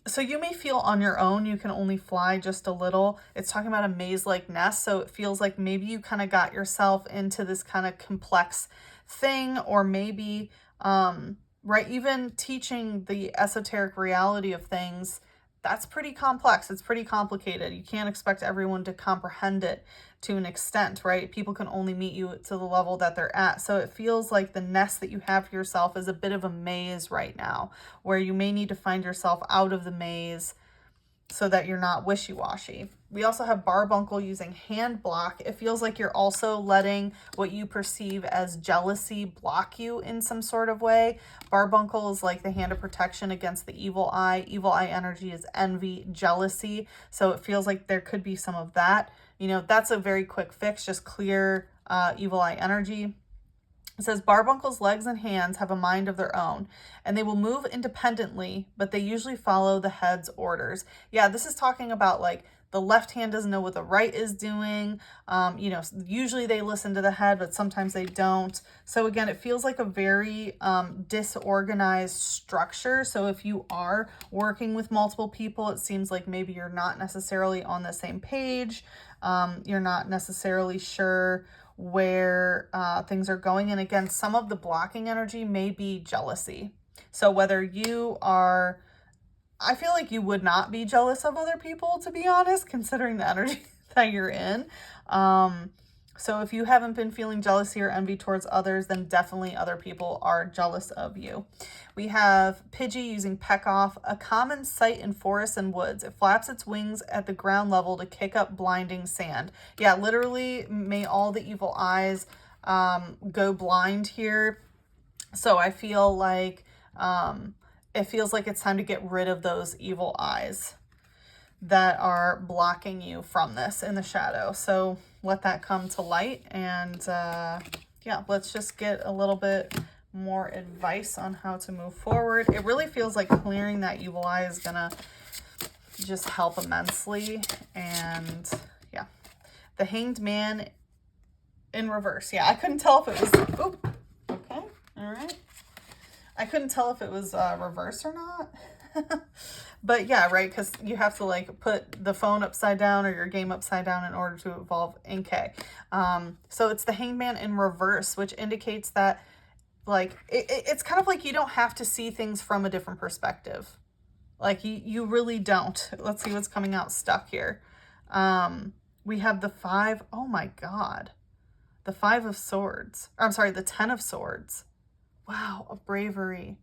Speaker 1: So you may feel on your own you can only fly just a little. It's talking about a maze-like nest, so it feels like maybe you kind of got yourself into this kind of complex thing, or maybe right, even teaching the esoteric reality of things, that's pretty complex. It's pretty complicated. You can't expect everyone to comprehend it to an extent, right? People can only meet you to the level that they're at. So it feels like the nest that you have for yourself is a bit of a maze right now, where you may need to find yourself out of the maze so that you're not wishy-washy. We also have Barbuncle using Hand Block. It feels like you're also letting what you perceive as jealousy block you in some sort of way. Barbuncle is like the hand of protection against the evil eye. Evil eye energy is envy, jealousy. So it feels like there could be some of that. You know, that's a very quick fix. Just clear evil eye energy. It says, Barbuncle's legs and hands have a mind of their own, and they will move independently, but they usually follow the head's orders. Yeah, this is talking about like the left hand doesn't know what the right is doing. You know, usually they listen to the head, but sometimes they don't. So again, it feels like a very disorganized structure. So if you are working with multiple people, it seems like maybe you're not necessarily on the same page. You're not necessarily sure where things are going. And again, some of the blocking energy may be jealousy. So whether you are, I feel like you would not be jealous of other people, to be honest, considering the energy that you're in. So if you haven't been feeling jealousy or envy towards others, then definitely other people are jealous of you. We have Pidgey using Peck Off, a common sight in forests and woods. It flaps its wings at the ground level to kick up blinding sand. Yeah, literally, may all the evil eyes go blind here. So I feel like it feels like it's time to get rid of those evil eyes that are blocking you from this in the shadow. So let that come to light, and yeah, let's just get a little bit more advice on how to move forward. It really feels like clearing that evil eye is gonna just help immensely. And yeah, the Hanged Man in reverse. Yeah, I couldn't tell if it was, oh, okay, all right. I couldn't tell if it was reverse or not. But yeah, right, because you have to like put the phone upside down or your game upside down in order to evolve Inkay. So it's the Hangman in reverse, which indicates that like it's kind of like you don't have to see things from a different perspective. Like you really don't. Let's see what's coming out stuck here. we have the five, oh my God, the Five of Swords. Or, I'm sorry, the Ten of Swords. Wow, a bravery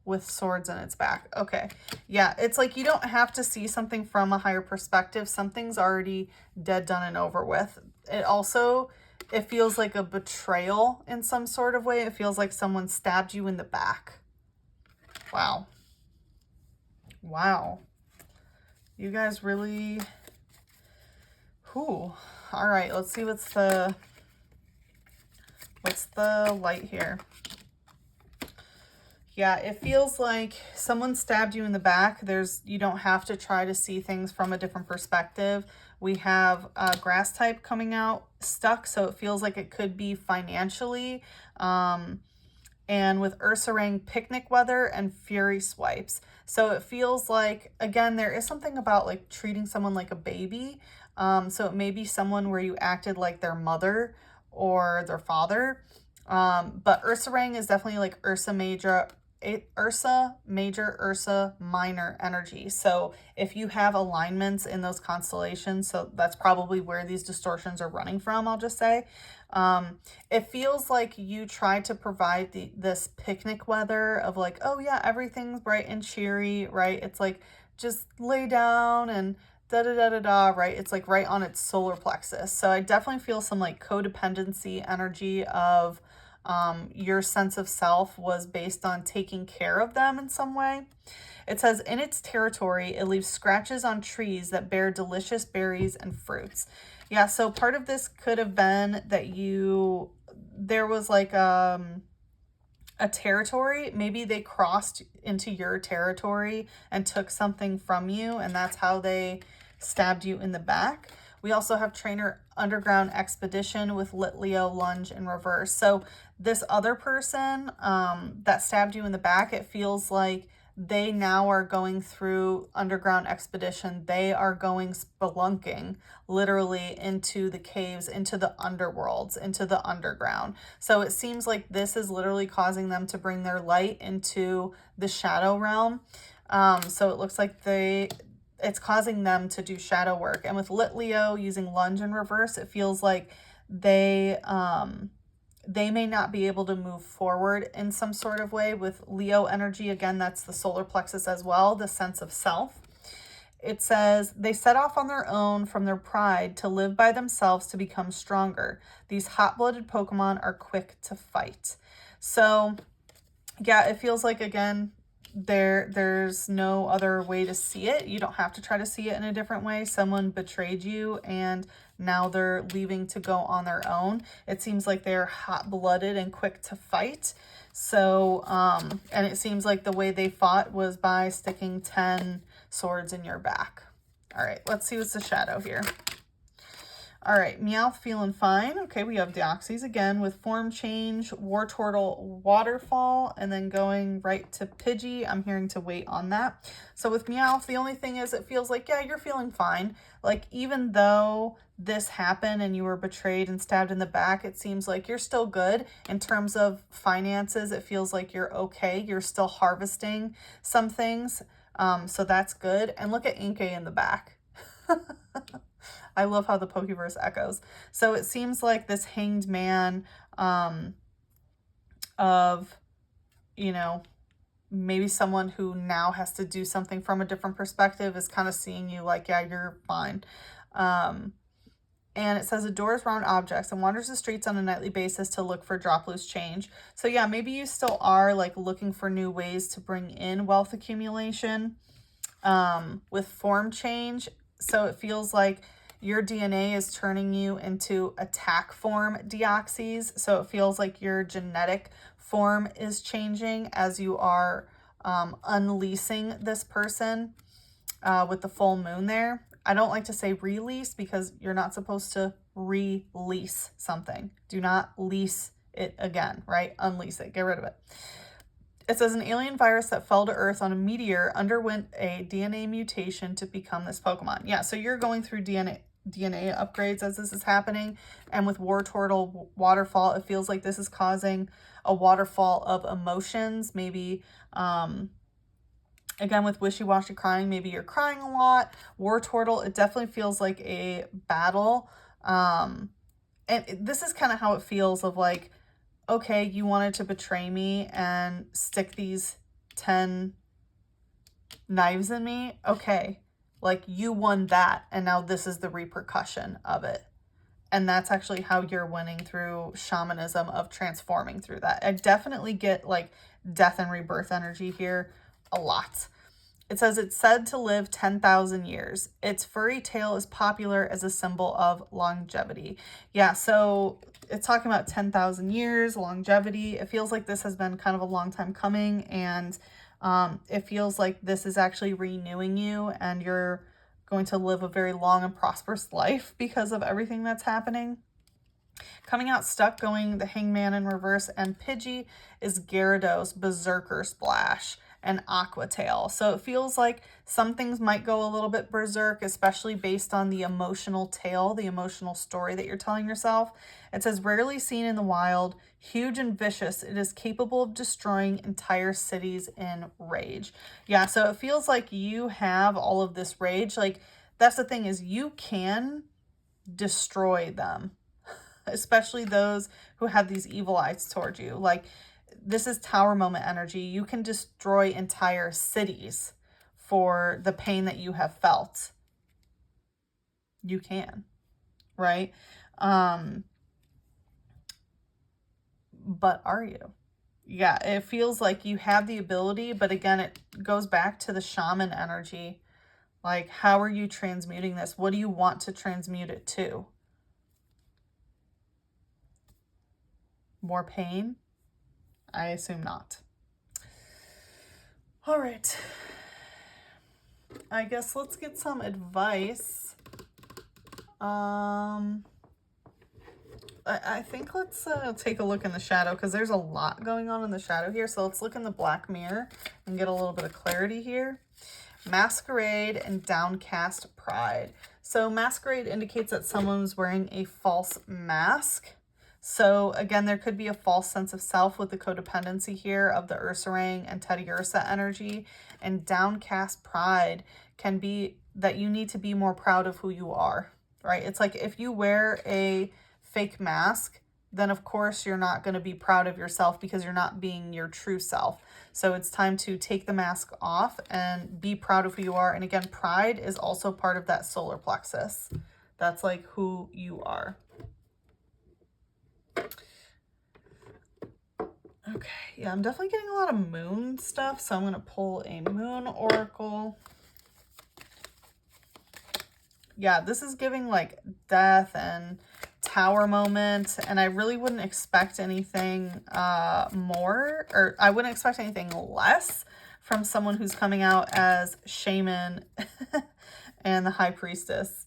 Speaker 1: with swords in its back. Okay. Yeah, it's like you don't have to see something from a higher perspective. Something's already dead, done, and over with. It also, it feels like a betrayal in some sort of way. It feels like someone stabbed you in the back. Wow. Wow. You guys really... Whew. All right, let's see what's the light here. Yeah, it feels like someone stabbed you in the back. You don't have to try to see things from a different perspective. We have grass type coming out stuck, so it feels like it could be financially. And with Ursaring, picnic weather and fury swipes. So it feels like, again, there is something about like treating someone like a baby. So it may be someone where you acted like their mother or their father. But Ursaring is definitely like Ursa Major, Ursa Minor energy. So if you have alignments in those constellations, so that's probably where these distortions are running from, I'll just say. It feels like you try to provide this picnic weather of like, oh yeah, everything's bright and cheery, right? It's like, just lay down and da-da-da-da-da, right? It's like right on its solar plexus. So I definitely feel some like codependency energy of your sense of self was based on taking care of them in some way. It says, in its territory, it leaves scratches on trees that bear delicious berries and fruits. Yeah, so part of this could have been that there was like a territory. Maybe they crossed into your territory and took something from you, and that's how they stabbed you in the back. We also have Trainer Underground Expedition with Lit Leo Lunge in reverse. So this other person that stabbed you in the back, it feels like they now are going through Underground Expedition. They are going spelunking literally into the caves, into the underworlds, into the underground. So it seems like this is literally causing them to bring their light into the shadow realm. So it looks like it's causing them to do shadow work. And with Lit Leo using Lunge in reverse, it feels like they may not be able to move forward in some sort of way. With Leo energy, again, that's the solar plexus as well, the sense of self. It says, they set off on their own from their pride to live by themselves to become stronger. These hot-blooded Pokemon are quick to fight. So, yeah, it feels like, again, there's no other way to see it. You don't have to try to see it in a different way. Someone betrayed you and now they're leaving to go on their own. It seems like they're hot-blooded and quick to fight. So, and it seems like the way they fought was by sticking 10 swords in your back. All right, let's see what's the shadow here. All right, Meowth feeling fine. Okay, we have Deoxys again with form change, Wartortle Waterfall, and then going right to Pidgey. I'm hearing to wait on that. So with Meowth, the only thing is it feels like, yeah, you're feeling fine. Like even though this happened and you were betrayed and stabbed in the back, it seems like you're still good. In terms of finances, it feels like you're okay. You're still harvesting some things. So that's good. And look at Inkay in the back. I love how the Pokeverse echoes. So it seems like this hanged man of, you know, maybe someone who now has to do something from a different perspective is kind of seeing you like, yeah, you're fine. And it says adores round objects and wanders the streets on a nightly basis to look for drop loose change. So yeah, maybe you still are like looking for new ways to bring in wealth accumulation with form change. So it feels like your DNA is turning you into attack form Deoxys. So it feels like your genetic form is changing as you are unleasing this person with the full moon there. I don't like to say release because you're not supposed to release something. Do not lease it again, right? Unlease it. Get rid of it. It says an alien virus that fell to Earth on a meteor underwent a DNA mutation to become this Pokemon. Yeah, so you're going through DNA upgrades as this is happening. And with Wartortle Waterfall, it feels like this is causing a waterfall of emotions. Maybe Again, with wishy-washy crying, maybe you're crying a lot. War turtle, it definitely feels like a battle. And this is kind of how it feels of like, okay, you wanted to betray me and stick these 10 knives in me. Okay, like you won that, and now this is the repercussion of it. And that's actually how you're winning through shamanism, of transforming through that. I definitely get like death and rebirth energy here a lot. It says it's said to live 10,000 years. Its furry tail is popular as a symbol of longevity. Yeah, so it's talking about 10,000 years, longevity. It feels like this has been kind of a long time coming, and it feels like this is actually renewing you, and you're going to live a very long and prosperous life because of everything that's happening. Coming out stuck, going the Hangman in reverse, and Pidgey is Gyarados, Berserker Splash, and Aqua Tail. So it feels like some things might go a little bit berserk, especially based on the emotional tale, the emotional story that you're telling yourself. It says, rarely seen in the wild, huge and vicious, it is capable of destroying entire cities in rage. Yeah, so it feels like you have all of this rage. Like, that's the thing, is you can destroy them, especially those who have these evil eyes towards you. Like, this is tower moment energy. You can destroy entire cities for the pain that you have felt. You can, right? But are you? Yeah, it feels like you have the ability, but again, it goes back to the shaman energy. Like, how are you transmuting this? What do you want to transmute it to? More pain? I assume not. All right. I guess let's get some advice. I think let's take a look in the shadow, because there's a lot going on in the shadow here. So let's look in the black mirror and get a little bit of clarity here. Masquerade and downcast pride. So masquerade indicates that someone's wearing a false mask. So again, there could be a false sense of self with the codependency here of the Ursaring and Teddiursa energy. And downcast pride can be that you need to be more proud of who you are, right? It's like if you wear a fake mask, then of course you're not going to be proud of yourself because you're not being your true self. So it's time to take the mask off and be proud of who you are. And again, pride is also part of that solar plexus. That's like who you are. Okay, yeah, I'm definitely getting a lot of moon stuff, so I'm going to pull a moon oracle. Yeah, this is giving like death and tower moment, and I really wouldn't expect anything more, or I wouldn't expect anything less from someone who's coming out as shaman and the high priestess.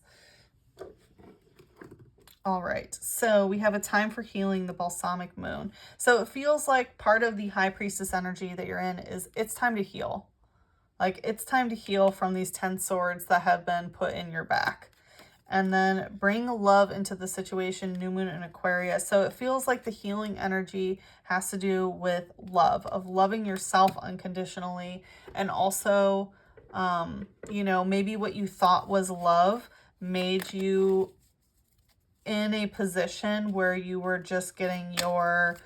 Speaker 1: All right, so we have a time for healing, the balsamic moon. So it feels like part of the high priestess energy that you're in is it's time to heal. Like, it's time to heal from these 10 swords that have been put in your back. And then bring love into the situation, new moon in Aquarius. So it feels like the healing energy has to do with love, of loving yourself unconditionally. And also, you know, maybe what you thought was love made you in a position where you were just getting your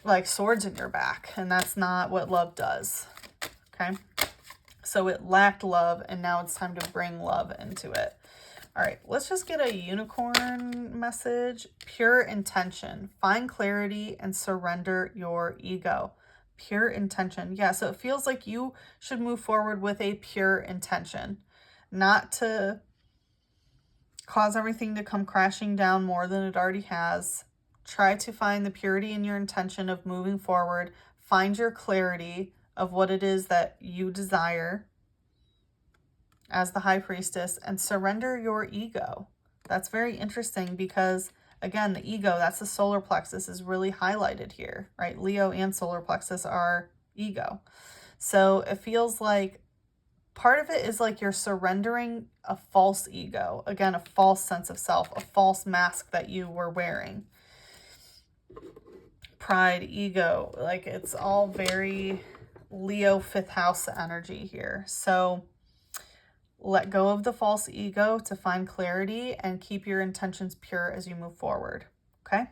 Speaker 1: like swords in your back, and that's not what love does. Okay, so it lacked love, and now it's time to bring love into it. All right, let's just get a unicorn message. Pure intention. Find clarity and surrender your ego. Pure intention. Yeah, so it feels like you should move forward with a pure intention, not to cause everything to come crashing down more than it already has. Try to find the purity in your intention of moving forward. Find your clarity of what it is that you desire as the high priestess, and surrender your ego. That's very interesting because, again, the ego, that's the solar plexus, is really highlighted here, right? Leo and solar plexus are ego. So it feels like part of it is like you're surrendering a false ego. Again, a false sense of self, a false mask that you were wearing. Pride, ego, like it's all very Leo 5th house energy here. So let go of the false ego to find clarity and keep your intentions pure as you move forward. Okay?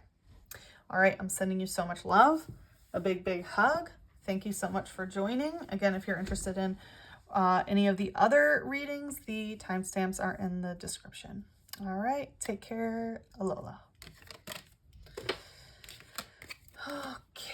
Speaker 1: All right, I'm sending you so much love, a big, big hug. Thank you so much for joining. Again, if you're interested in any of the other readings, the timestamps are in the description. All right, take care. Alola. Okay.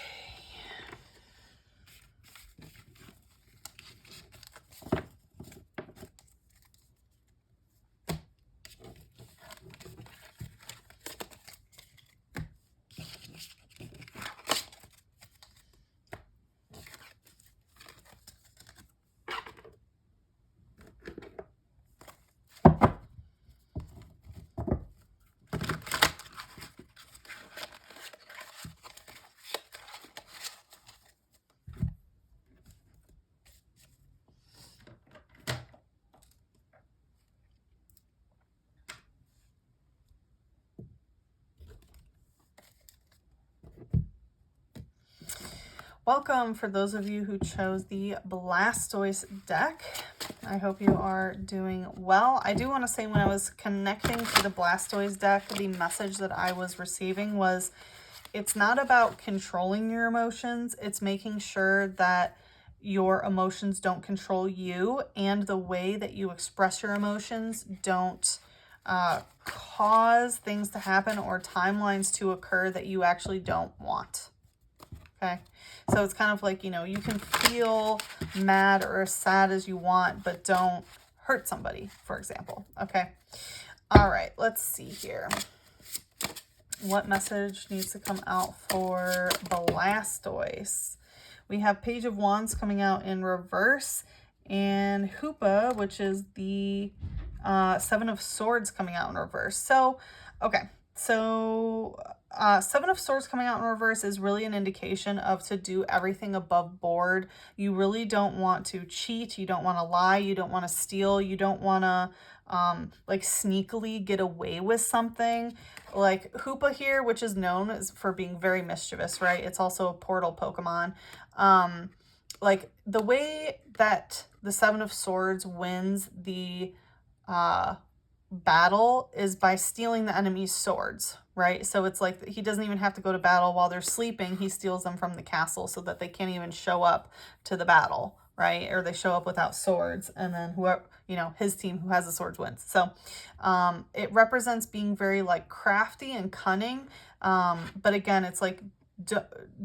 Speaker 1: Welcome for those of you who chose the Blastoise deck. I hope you are doing well. I do want to say when I was connecting to the Blastoise deck, the message that I was receiving was it's not about controlling your emotions. It's making sure that your emotions don't control you and the way that you express your emotions don't cause things to happen or timelines to occur that you actually don't want. Okay, so it's kind of like, you know, you can feel mad or as sad as you want, but don't hurt somebody, for example. Okay, all right, let's see here. What message needs to come out for Blastoise? We have Page of Wands coming out in reverse and Hoopa, which is the Seven of Swords coming out in reverse. So, okay, so Seven of Swords coming out in reverse is really an indication of to do everything above board. You really don't want to cheat. You don't want to lie. You don't want to steal. You don't want to like sneakily get away with something. Like Hoopa here, which is known as for being very mischievous, right? It's also a portal Pokemon. Like the way that the Seven of Swords wins the battle is by stealing the enemy's swords, right? So it's like he doesn't even have to go to battle while they're sleeping. He steals them from the castle so that they can't even show up to the battle, right? Or they show up without swords, and then whoever, you know, his team who has the swords wins. So it represents being very like crafty and cunning. But again, it's like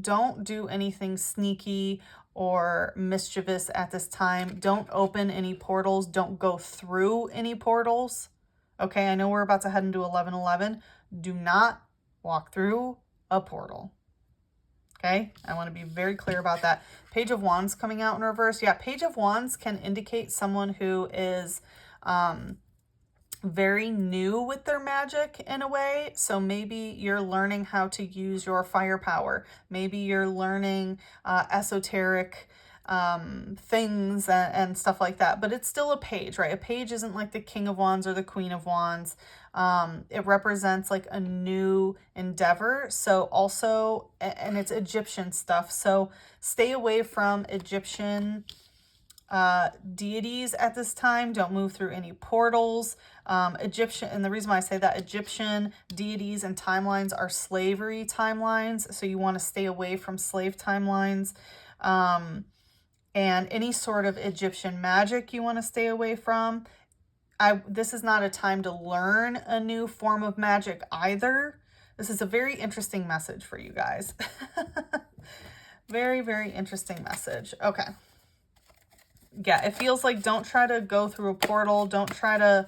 Speaker 1: don't do anything sneaky or mischievous at this time. Don't open any portals. Don't go through any portals. Okay, I know we're about to head into 11/11. Do not walk through a portal. Okay, I want to be very clear about that. Page of Wands coming out in reverse. Yeah, Page of Wands can indicate someone who is very new with their magic in a way. So maybe you're learning how to use your firepower. Maybe you're learning esoteric things and stuff like that, but it's still a page, right? A page isn't like the King of Wands or the Queen of Wands. It represents like a new endeavor. So also, and it's Egyptian stuff. So stay away from Egyptian deities at this time. Don't move through any portals. Egyptian, and the reason why I say that, Egyptian deities and timelines are slavery timelines. So you want to stay away from slave timelines. And any sort of Egyptian magic you want to stay away from. This is not a time to learn a new form of magic either. This is a very interesting message for you guys. Very, very interesting message. Okay. Yeah, it feels like don't try to go through a portal. Don't try to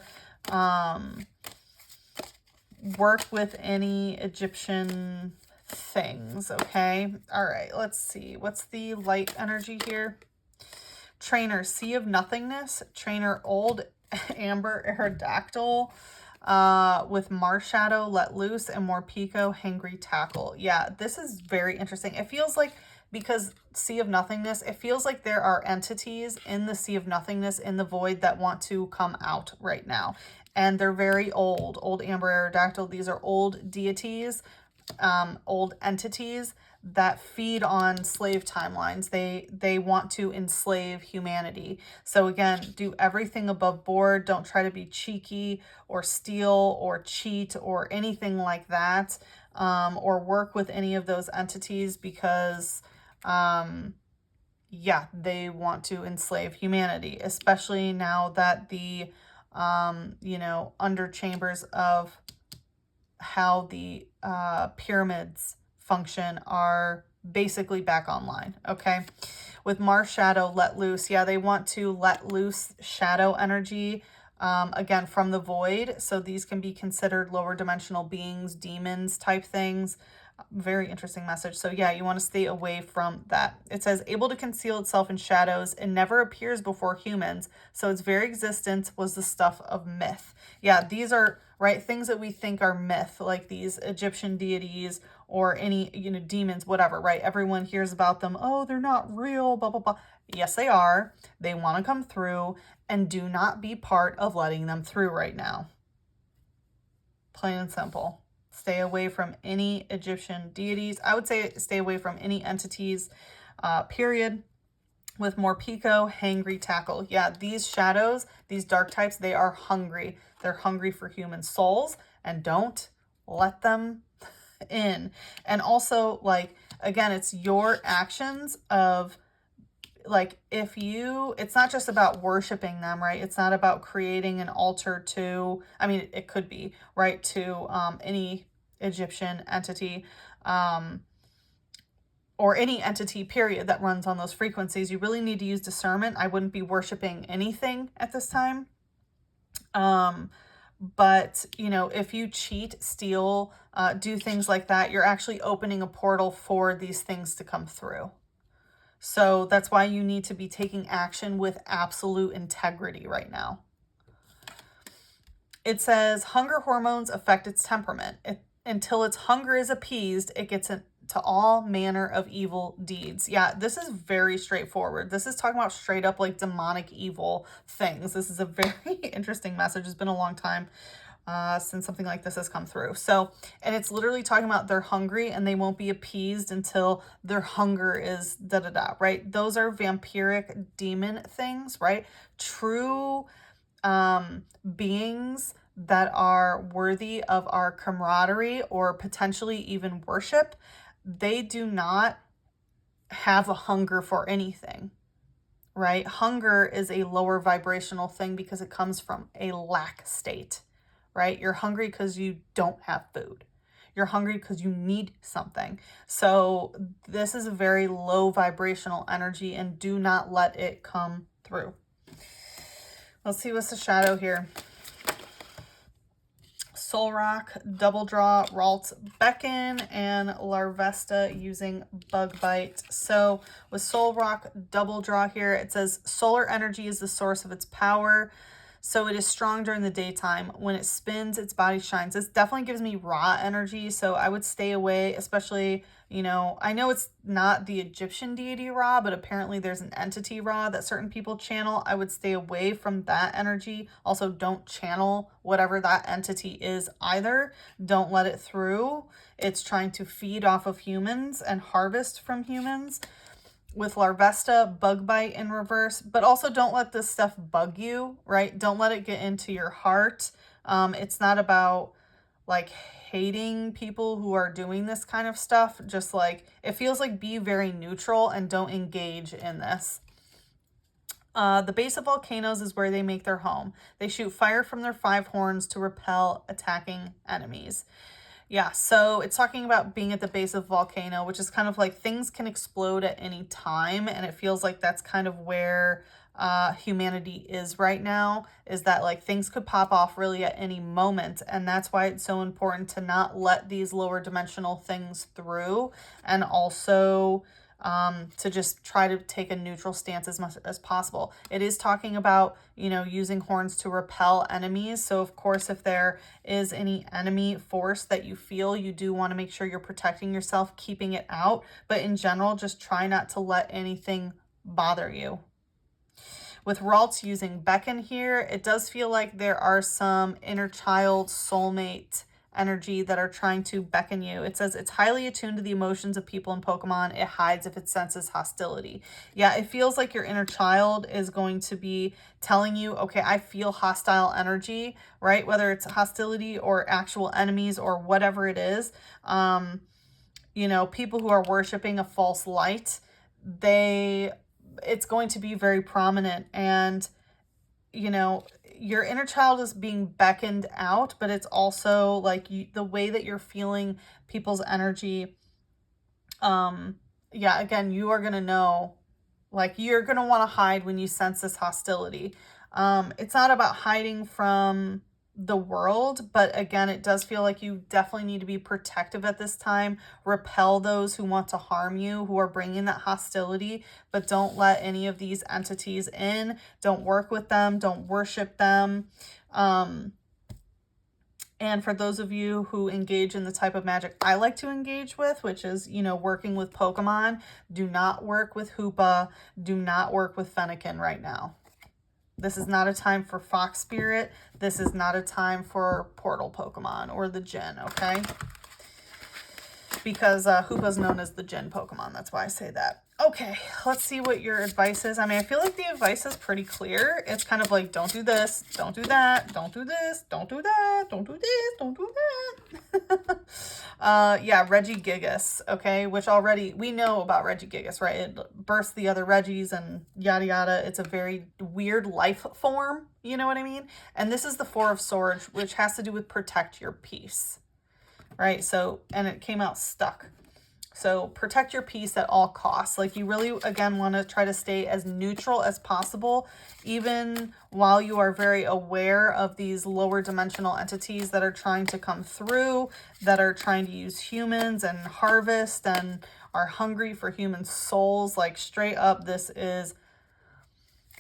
Speaker 1: work with any Egyptian things, okay? All right, let's see. What's the light energy here? Trainer, Sea of Nothingness. Trainer, Old Amber Aerodactyl with Marshadow, Let Loose, and Morpeko, Hangry Tackle. Yeah, this is very interesting. It feels like, because Sea of Nothingness, it feels like there are entities in the Sea of Nothingness, in the void, that want to come out right now. And they're very old. Old Amber Aerodactyl, these are old deities, old entities that feed on slave timelines. They want to enslave humanity. So again, do everything above board. Don't try to be cheeky or steal or cheat or anything like that, or work with any of those entities, because yeah, they want to enslave humanity, especially now that the you know, under chambers of how the pyramids function are basically back online. Okay, with Mars shadow, let loose. Yeah, they want to let loose shadow energy, again, from the void. So these can be considered lower dimensional beings, demons type things. Very interesting message. So yeah, you want to stay away from that. It says, able to conceal itself in shadows, it never appears before humans, so its very existence was the stuff of myth. Yeah, these are, right, things that we think are myth, like these Egyptian deities or any, you know, demons, whatever, right? Everyone hears about them. Oh, they're not real, blah, blah, blah. Yes, they are. They want to come through, and do not be part of letting them through right now. Plain and simple. Stay away from any Egyptian deities. I would say stay away from any entities, period. With Morpeko, hangry tackle. Yeah, these shadows, these dark types, they are hungry. They're hungry for human souls, and don't let them in. And also, like, again, it's your actions of, like, if you, it's not just about worshiping them, right? It's not about creating an altar to, I mean, it could be, right, to any Egyptian entity, or any entity, period, that runs on those frequencies. You really need to use discernment. I wouldn't be worshiping anything at this time. But, you know, if you cheat, steal, do things like that, you're actually opening a portal for these things to come through. So that's why you need to be taking action with absolute integrity right now. It says, hunger hormones affect its temperament. Until its hunger is appeased, it gets into all manner of evil deeds. Yeah, this is very straightforward. This is talking about straight up like demonic evil things. This is a very interesting message. It's been a long time since something like this has come through. So, and it's literally talking about they're hungry and they won't be appeased until their hunger is da-da-da, right? Those are vampiric demon things, right? True beings that are worthy of our camaraderie or potentially even worship, they do not have a hunger for anything, right? Hunger is a lower vibrational thing because it comes from a lack state, right? You're hungry because you don't have food. You're hungry because you need something. So this is a very low vibrational energy, and do not let it come through. Let's see what's the shadow here. Soul Rock, Double Draw, Ralt, Beckon, and Larvesta using Bug Bite. So with Soul Rock, Double Draw here, it says solar energy is the source of its power. So it is strong during the daytime. When it spins, its body shines. This definitely gives me raw energy, so I would stay away, especially, you know, I know it's not the Egyptian deity Ra, but apparently there's an entity Ra that certain people channel. I would stay away from that energy. Also, don't channel whatever that entity is either. Don't let it through. It's trying to feed off of humans and harvest from humans. With Larvesta, Bug Bite in reverse, but also don't let this stuff bug you, right? Don't let it get into your heart. It's not about like hating people who are doing this kind of stuff. Just like, it feels like be very neutral and don't engage in this. The base of volcanoes is where they make their home. They shoot fire from their 5 horns to repel attacking enemies. Yeah, so it's talking about being at the base of a volcano, which is kind of like things can explode at any time. And it feels like that's kind of where humanity is right now, is that like things could pop off really at any moment. And that's why it's so important to not let these lower dimensional things through, and also to just try to take a neutral stance as much as possible. It is talking about, you know, using horns to repel enemies. So of course, if there is any enemy force that you feel, you do want to make sure you're protecting yourself, keeping it out. But in general, just try not to let anything bother you. With Ralts using Beckon here, it does feel like there are some inner child soulmate energy that are trying to beckon you. It says it's highly attuned to the emotions of people and Pokemon. It hides if it senses hostility. Yeah, it feels like your inner child is going to be telling you, okay, I feel hostile energy, right? Whether it's hostility or actual enemies or whatever it is. You know, people who are worshiping a false light, it's going to be very prominent. And, you know, your inner child is being beckoned out, but it's also like the way that you're feeling people's energy. Yeah, again, you are going to know, like, you're going to want to hide when you sense this hostility. It's not about hiding from the world, but again, it does feel like you definitely need to be protective at this time. Repel those who want to harm you, who are bringing that hostility, but don't let any of these entities in. Don't work with them. Don't worship them. And for those of you who engage in the type of magic I like to engage with, which is, you know, working with Pokemon, do not work with Hoopa. Do not work with Fennekin right now. This is not a time for Fox Spirit. This is not a time for Portal Pokemon or the Gin, okay? Because Hoopa's known as the Gin Pokemon. That's why I say that. Okay, let's see what your advice is. I mean, I feel like the advice is pretty clear. It's kind of like, don't do this, don't do that, don't do this, don't do that, don't do this, don't do that. Yeah, Regigigas, okay, which already, we know about Regigigas, right? It bursts the other Regis and yada yada. It's a very weird life form, you know what I mean? And this is the Four of Swords, which has to do with protect your peace, right? So, and it came out stuck. So protect your peace at all costs. Like, you really, again, want to try to stay as neutral as possible, even while you are very aware of these lower dimensional entities that are trying to come through, that are trying to use humans and harvest and are hungry for human souls. Like, straight up, this is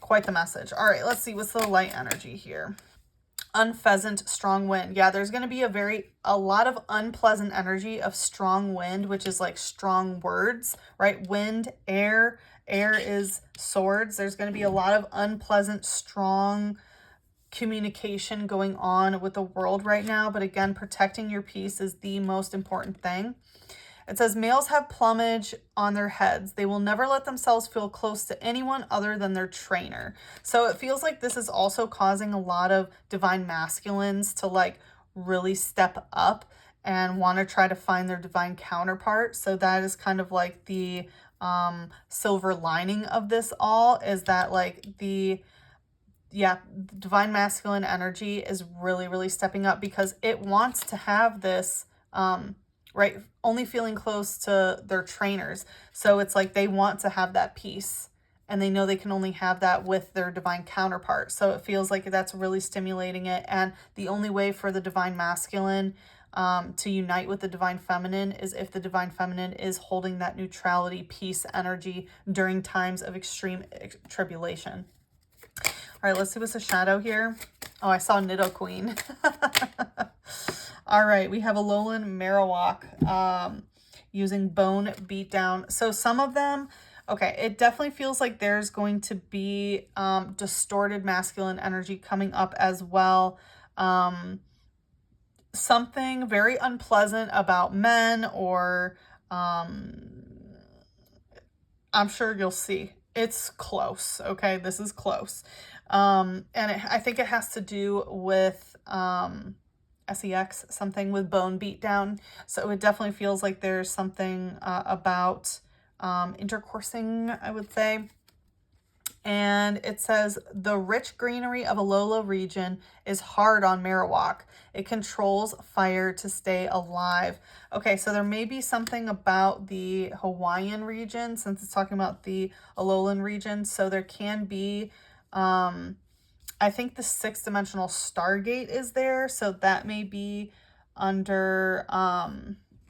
Speaker 1: quite the message. All right, let's see. What's the light energy here? Unpleasant, strong wind. Yeah, there's going to be a lot of unpleasant energy of strong wind, which is like strong words, right? Wind, air is swords. There's going to be a lot of unpleasant, strong communication going on with the world right now. But again, protecting your peace is the most important thing. It says males have plumage on their heads. They will never let themselves feel close to anyone other than their trainer. So it feels like this is also causing a lot of divine masculines to like really step up and want to try to find their divine counterpart. So that is kind of like the silver lining of this all, is that like divine masculine energy is really, really stepping up because it wants to have this right? Only feeling close to their trainers. So it's like they want to have that peace, and they know they can only have that with their divine counterpart. So it feels like that's really stimulating it. And the only way for the divine masculine to unite with the divine feminine is if the divine feminine is holding that neutrality, peace energy during times of extreme tribulation. All right, let's see what's the shadow here. Oh, I saw Nidoqueen. All right, we have a Alolan Marowak using Bone Beatdown. So some of them, okay, it definitely feels like there's going to be distorted masculine energy coming up as well. Something very unpleasant about men, or I'm sure you'll see. It's close, okay? This is close. And I think it has to do with sex, something with Bone Beatdown. So it definitely feels like there's something about intercoursing, I would say. And it says the rich greenery of Alola region is hard on Marowak. It controls fire to stay alive. Okay, so there may be something about the Hawaiian region, since it's talking about the Alolan region. So there can be I think the 6th dimensional Stargate is there, so that may be under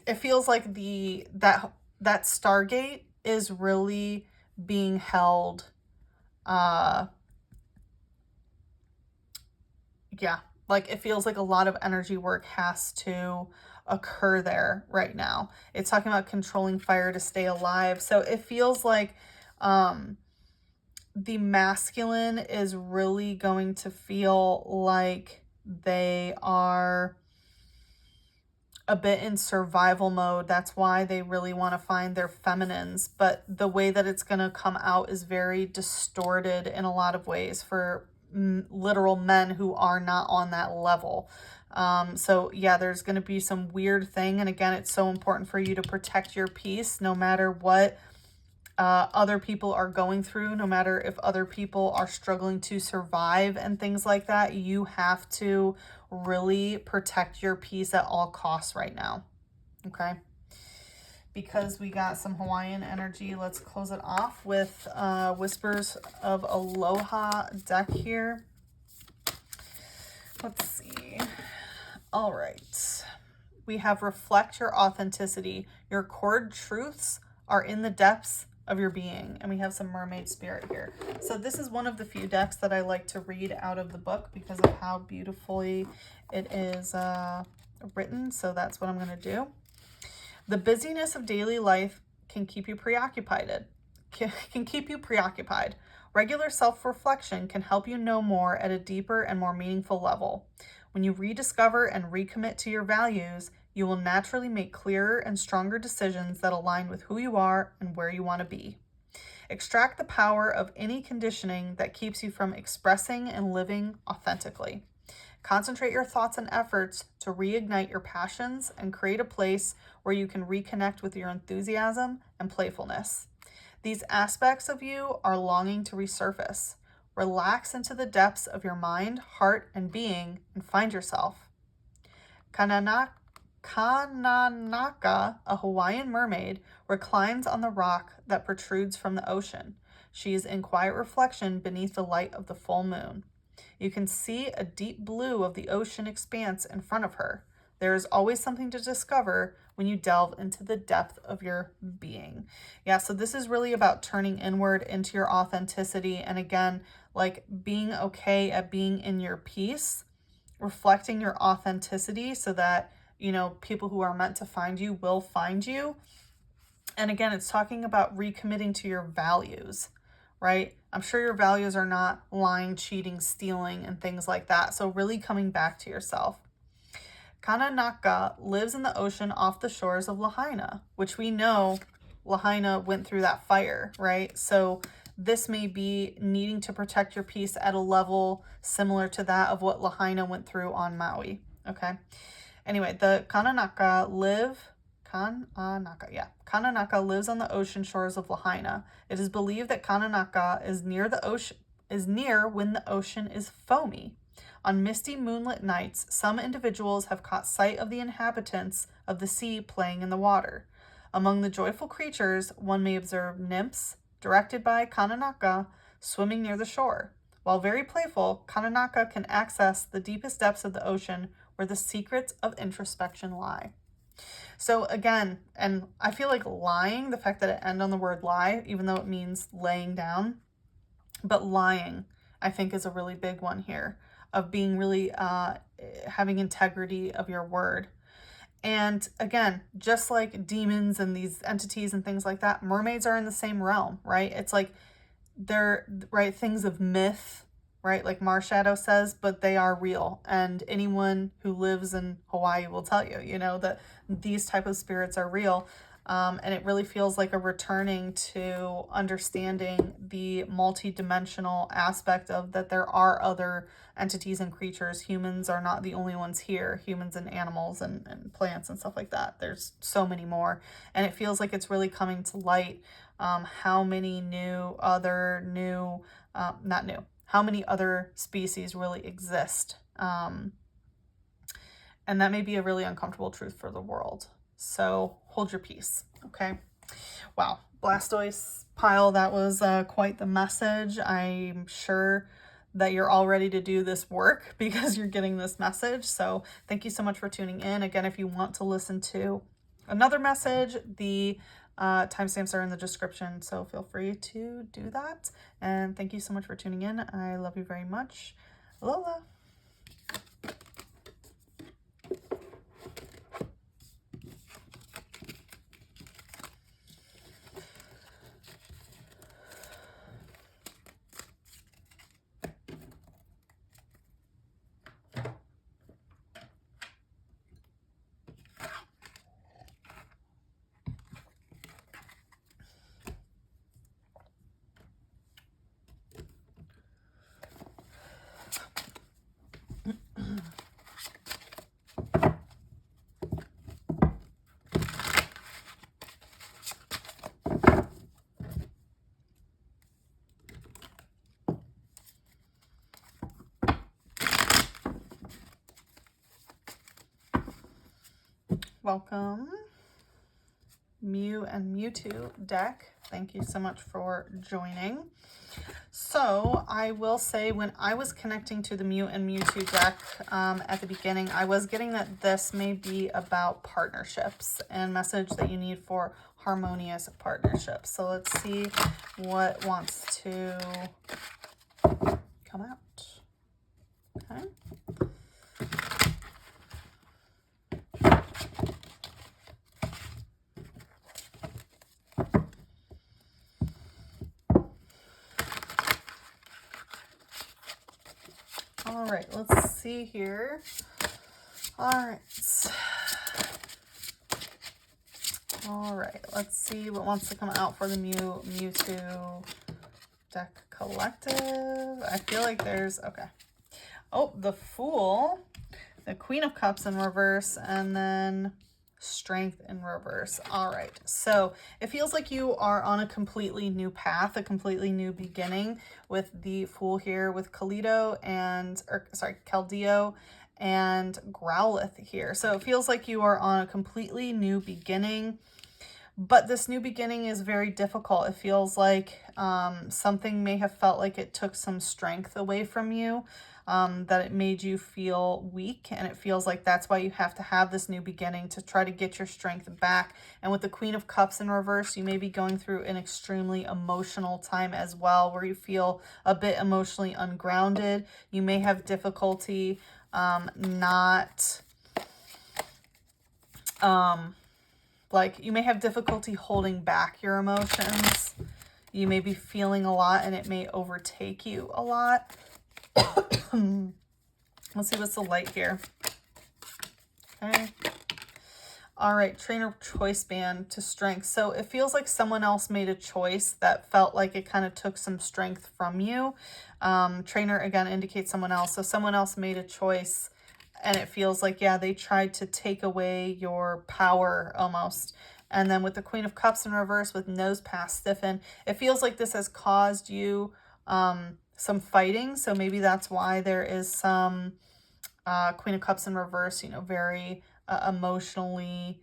Speaker 1: it feels like that Stargate is really being held yeah, like it feels like a lot of energy work has to occur there right now. It's talking about controlling fire to stay alive. So it feels like the masculine is really going to feel like they are a bit in survival mode. That's why they really want to find their feminines. But the way that it's going to come out is very distorted in a lot of ways for literal men who are not on that level. So yeah, there's going to be some weird thing. And again, it's so important for you to protect your peace no matter what other people are going through, no matter if other people are struggling to survive and things like that. You have to really protect your peace at all costs right now. Okay. Because we got some Hawaiian energy, let's close it off with Whispers of Aloha deck here. Let's see. All right. We have Reflect Your Authenticity. Your core truths are in the depths of your being. And we have some mermaid spirit here. So this is one of the few decks that I like to read out of the book because of how beautifully it is written. So that's what I'm going to do. The busyness of daily life can keep you preoccupied. Regular self-reflection can help you know more at a deeper and more meaningful level. When you rediscover and recommit to your values, you will naturally make clearer and stronger decisions that align with who you are and where you want to be. Extract the power of any conditioning that keeps you from expressing and living authentically. Concentrate your thoughts and efforts to reignite your passions and create a place where you can reconnect with your enthusiasm and playfulness. These aspects of you are longing to resurface. Relax into the depths of your mind, heart, and being and find yourself. Kananaka, a Hawaiian mermaid, reclines on the rock that protrudes from the ocean. She is in quiet reflection beneath the light of the full moon. You can see a deep blue of the ocean expanse in front of her. There is always something to discover when you delve into the depth of your being. Yeah, so this is really about turning inward into your authenticity. And again, like being okay at being in your peace, reflecting your authenticity so that, you know, people who are meant to find you will find you. And again, it's talking about recommitting to your values, right? I'm sure your values are not lying, cheating, stealing, and things like that. So really coming back to yourself. Kananaka lives in the ocean off the shores of Lahaina, which we know Lahaina went through that fire, right? So this may be needing to protect your peace at a level similar to that of what Lahaina went through on Maui, okay? Anyway, the Kananaka lives on the ocean shores of Lahaina. It is believed that Kananaka is near when the ocean is foamy. On misty moonlit nights, some individuals have caught sight of the inhabitants of the sea playing in the water. Among the joyful creatures, one may observe nymphs, directed by Kananaka, swimming near the shore. While very playful, Kananaka can access the deepest depths of the ocean where the secrets of introspection lie. So again, and I feel like lying, the fact that it ends on the word lie, even though it means laying down, but lying, I think, is a really big one here, of being really having integrity of your word. And again, just like demons and these entities and things like that, mermaids are in the same realm, right? It's like they're, right, things of myth, right? Like Marshadow says, but they are real. And anyone who lives in Hawaii will tell you, you know, that these type of spirits are real. And it really feels like a returning to understanding the multi-dimensional aspect of that there are other entities and creatures. Humans are not the only ones here. Humans and animals and plants and stuff like that. There's so many more. And it feels like it's really coming to light how many how many other species really exist. And that may be a really uncomfortable truth for the world. So hold your peace, okay? Wow, Blastoise pile, that was quite the message. I'm sure that you're all ready to do this work because you're getting this message. So thank you so much for tuning in. Again, if you want to listen to another message, the timestamps are in the description, so feel free to do that. And thank you so much for tuning in. I love you very much. Aloha. Welcome. Mew and Mewtwo deck. Thank you so much for joining. So I will say, when I was connecting to the Mew and Mewtwo deck at the beginning, I was getting that this may be about partnerships and message that you need for harmonious partnerships. So let's see what wants to come out. Okay. All right, let's see here. All right. All right, let's see what wants to come out for the Mew Mewtwo deck collective. I feel like there's, okay. Oh, the Fool, the Queen of Cups in reverse, and then Strength in reverse. All right, so it feels like you are on a completely new path, a completely new beginning with the Fool here, with Caldeo and Growlithe here. So it feels like you are on a completely new beginning, but this new beginning is very difficult. It feels like something may have felt like it took some strength away from you, that it made you feel weak, and it feels like that's why you have to have this new beginning to try to get your strength back. And with the Queen of Cups in reverse, you may be going through an extremely emotional time as well, where you feel a bit emotionally ungrounded. You may have difficulty you may have difficulty holding back your emotions. You may be feeling a lot and it may overtake you a lot. Let's see what's the light here. Okay. All right, trainer choice band to strength. So it feels like someone else made a choice that felt like it kind of took some strength from you. Trainer, again, indicates someone else. So someone else made a choice, and it feels like, yeah, they tried to take away your power almost. And then with the Queen of Cups in reverse with nose pass stiffen, it feels like this has caused you some fighting. So maybe that's why there is some Queen of Cups in reverse, you know, very emotionally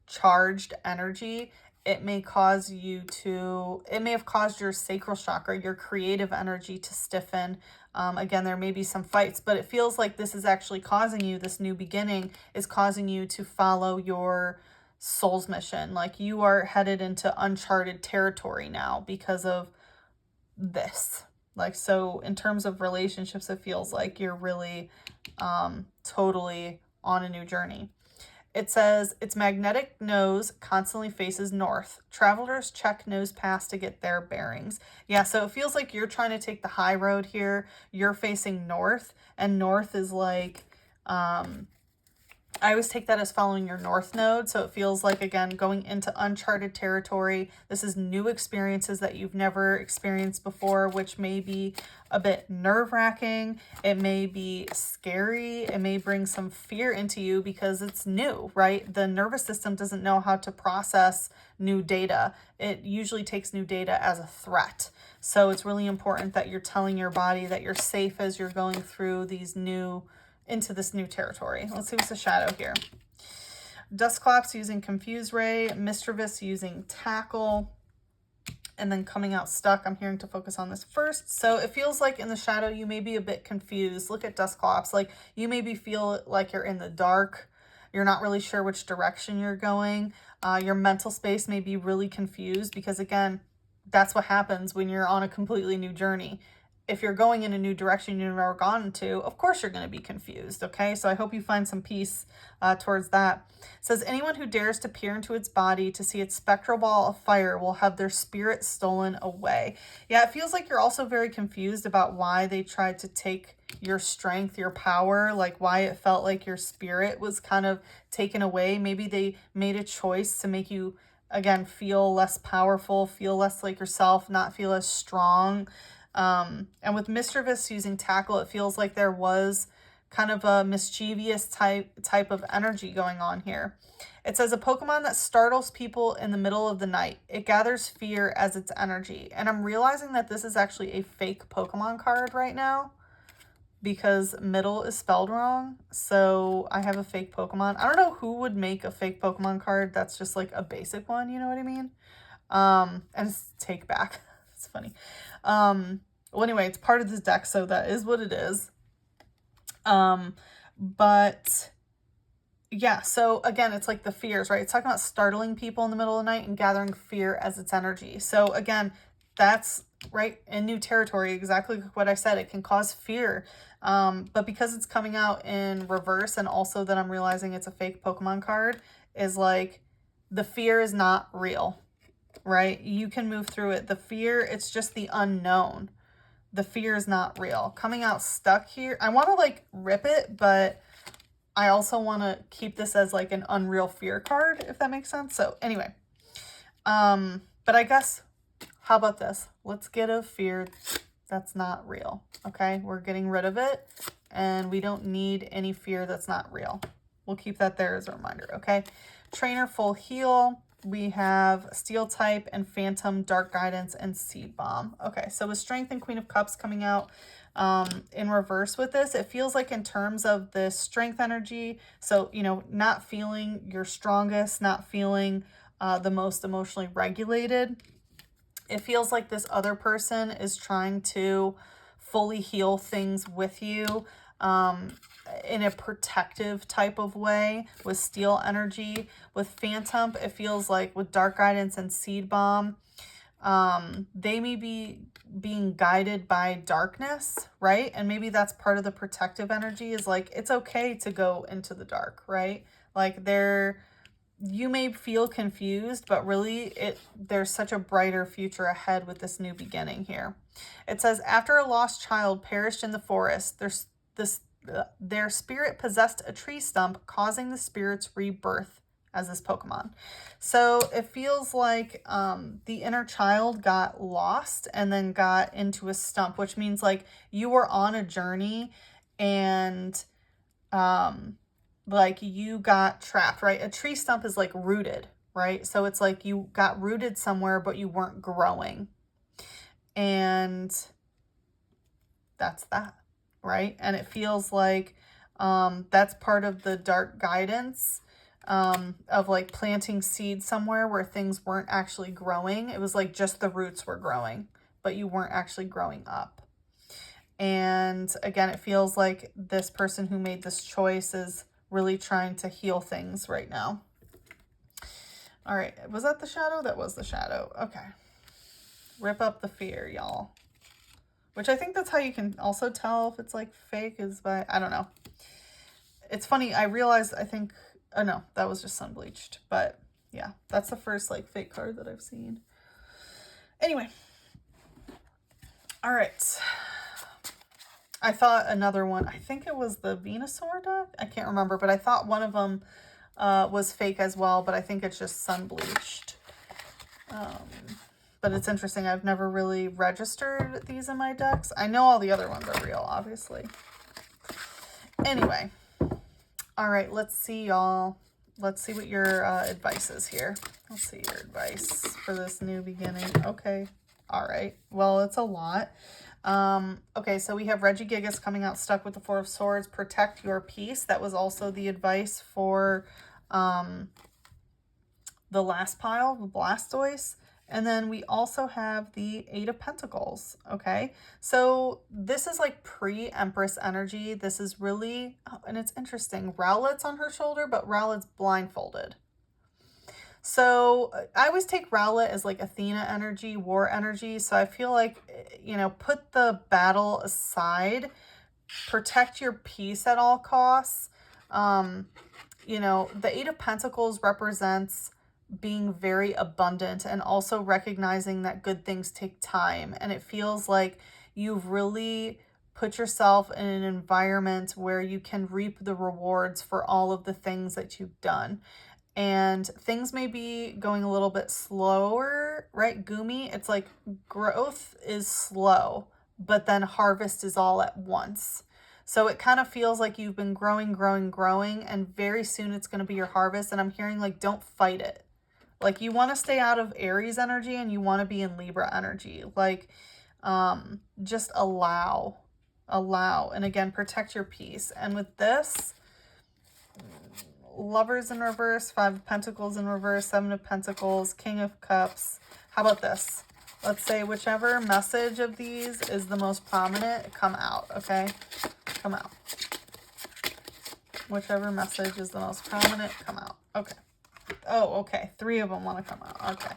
Speaker 1: charged energy. It may cause you to, it may have caused your sacral chakra, your creative energy to stiffen. Again, there may be some fights, but it feels like this is actually causing you, this new beginning is causing you to follow your soul's mission. Like you are headed into uncharted territory now because of this. Like, so in terms of relationships, it feels like you're really totally on a new journey. It says, its magnetic nose constantly faces north. Travelers check nose pass to get their bearings. Yeah, so it feels like you're trying to take the high road here. You're facing north, and north is like, I always take that as following your north node. So it feels like, again, going into uncharted territory. This is new experiences that you've never experienced before, which may be a bit nerve-wracking. It may be scary. It may bring some fear into you because it's new, right? The nervous system doesn't know how to process new data. It usually takes new data as a threat. So it's really important that you're telling your body that you're safe as you're going through these into this new territory. Let's see what's the shadow here. Dusclops using Confuse Ray, Mischievous using Tackle, and then coming out stuck. I'm hearing to focus on this first. So it feels like in the shadow, you may be a bit confused. Look at Dusclops. Like you maybe feel like you're in the dark. You're not really sure which direction you're going. Your mental space may be really confused because, again, that's what happens when you're on a completely new journey. If you're going in a new direction you've never gone into, of course you're going to be confused, okay? So I hope you find some peace towards that. It says, anyone who dares to peer into its body to see its spectral ball of fire will have their spirit stolen away. Yeah, it feels like you're also very confused about why they tried to take your strength, your power, like why it felt like your spirit was kind of taken away. Maybe they made a choice to make you, again, feel less powerful, feel less like yourself, not feel as strong. And with Mischievous using Tackle, it feels like there was kind of a mischievous type of energy going on here. It says, a Pokemon that startles people in the middle of the night. It gathers fear as its energy. And I'm realizing that this is actually a fake Pokemon card right now. because middle is spelled wrong. So I have a fake Pokemon. I don't know who would make a fake Pokemon card that's just like a basic one, you know what I mean? And it's take back. It's funny. Well, anyway, it's part of this deck, so that is what it is. But yeah, so again, it's like the fears, right? It's talking about startling people in the middle of the night and gathering fear as its energy. So again, that's right in new territory, exactly what I said. It can cause fear. But because it's coming out in reverse, and also that I'm realizing it's a fake Pokemon card, is like the fear is not real, right? You can move through it. The fear, it's just the unknown. The fear is not real. Coming out stuck here. I want to like rip it, but I also want to keep this as like an unreal fear card, if that makes sense. So anyway, but I guess, how about this? Let's get a fear that's not real. Okay, we're getting rid of it, and we don't need any fear that's not real. We'll keep that there as a reminder. Okay, Trainer Full Heal. We have Steel type and Phantom, Dark Guidance, and Seed Bomb. Okay, so with Strength and Queen of Cups coming out in reverse with this, it feels like in terms of the strength energy, so, you know, not feeling your strongest, not feeling the most emotionally regulated, it feels like this other person is trying to fully heal things with you in a protective type of way with Steel energy. With Phantom, it feels like with Dark Guidance and Seed Bomb, they may be being guided by darkness, right? And maybe that's part of the protective energy, is like, it's okay to go into the dark, right? Like you may feel confused, but really there's such a brighter future ahead with this new beginning here. It says, after a lost child perished in the forest, their spirit possessed a tree stump, causing the spirit's rebirth as this Pokemon. So it feels like the inner child got lost and then got into a stump, which means like you were on a journey and like you got trapped, right? A tree stump is like rooted, right? So it's like you got rooted somewhere, but you weren't growing. And that's that, right? And it feels like that's part of the dark guidance of like planting seeds somewhere where things weren't actually growing. It was like just the roots were growing, but you weren't actually growing up. And again, it feels like this person who made this choice is really trying to heal things right now. All right, was that the shadow? That was the shadow. Okay. Rip up the fear, y'all. Which I think that's how you can also tell if it's like fake, is by, I don't know. It's funny, I realized, I think, oh no, that was just sun bleached. But yeah, that's the first like fake card that I've seen. Anyway. All right. I thought another one, I think it was the Venusaur deck. I can't remember, but I thought one of them was fake as well, but I think it's just sun bleached. But it's interesting. I've never really registered these in my decks. I know all the other ones are real, obviously. Anyway. All right, let's see, y'all. Let's see what your advice is here. Let's see your advice for this new beginning. Okay. All right. Well, it's a lot. Okay, so we have Regigigas coming out stuck with the Four of Swords. Protect your peace. That was also the advice for the last pile, the Blastoise. And then we also have the Eight of Pentacles, okay? So this is like pre-Empress energy. This is really, and it's interesting, Rowlet's on her shoulder, but Rowlet's blindfolded. So I always take Rowlet as like Athena energy, war energy. So I feel like, you know, put the battle aside, protect your peace at all costs. You know, the Eight of Pentacles represents being very abundant and also recognizing that good things take time. And it feels like you've really put yourself in an environment where you can reap the rewards for all of the things that you've done. And things may be going a little bit slower, right? Gumi, it's like growth is slow, but then harvest is all at once. So it kind of feels like you've been growing, and very soon it's going to be your harvest. And I'm hearing like, don't fight it. Like you want to stay out of Aries energy and you want to be in Libra energy. Like, just allow, allow, and again, protect your peace. And with this, Lovers in reverse, Five of Pentacles in reverse, Seven of Pentacles, King of Cups. How about this? Let's say whichever message of these is the most prominent, come out, okay? Come out. Whichever message is the most prominent, come out. Okay. Oh, okay. 3 of them want to come out. Okay.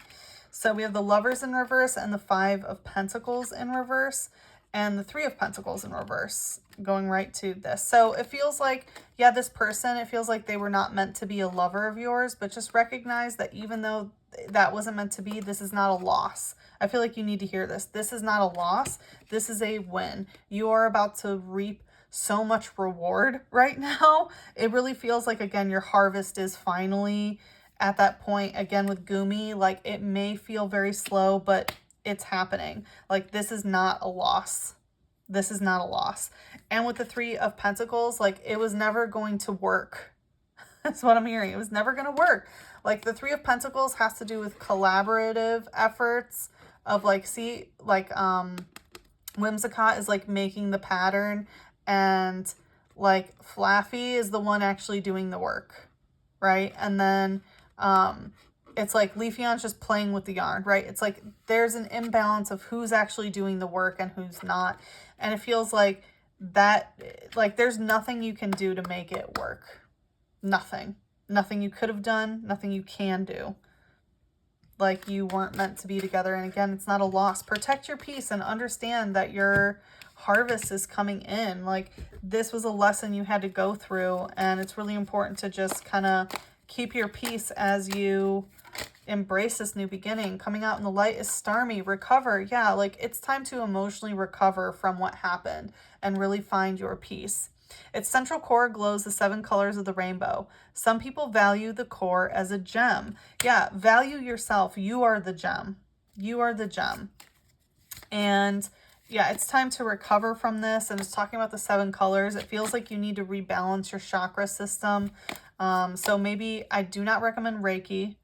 Speaker 1: So we have the Lovers in reverse and the Five of Pentacles in reverse and the 3 of Pentacles in reverse going right to this. So it feels like, yeah, this person, it feels like they were not meant to be a lover of yours, but just recognize that even though that wasn't meant to be, this is not a loss. I feel like you need to hear this. This is not a loss. This is a win. You are about to reap so much reward right now. It really feels like, again, your harvest is finally at that point. Again, with Gumi, like, it may feel very slow, but it's happening. Like, this is not a loss. This is not a loss. And with the 3 of Pentacles, like, it was never going to work. That's what I'm hearing. It was never going to work. Like, the 3 of Pentacles has to do with collaborative efforts of, like, see, like, Whimsicott is, like, making the pattern, and, like, Flaffy is the one actually doing the work, right? And then, it's like Leafeon's just playing with the yarn, right? It's like there's an imbalance of who's actually doing the work and who's not. And it feels like that, like, there's nothing you can do to make it work. Nothing. Nothing you could have done, nothing you can do. Like, you weren't meant to be together. And again, it's not a loss. Protect your peace and understand that your harvest is coming in. Like, this was a lesson you had to go through, and it's really important to just kind of keep your peace as you embrace this new beginning. Coming out in the light is Starmie. Recover. Yeah, like, it's time to emotionally recover from what happened and really find your peace. Its central core glows the 7 colors of the rainbow. Some people value the core as a gem. Yeah, value yourself. You are the gem. You are the gem. And yeah, it's time to recover from this. And it's talking about the 7 colors. It feels like you need to rebalance your chakra system. So maybe I do not recommend Reiki.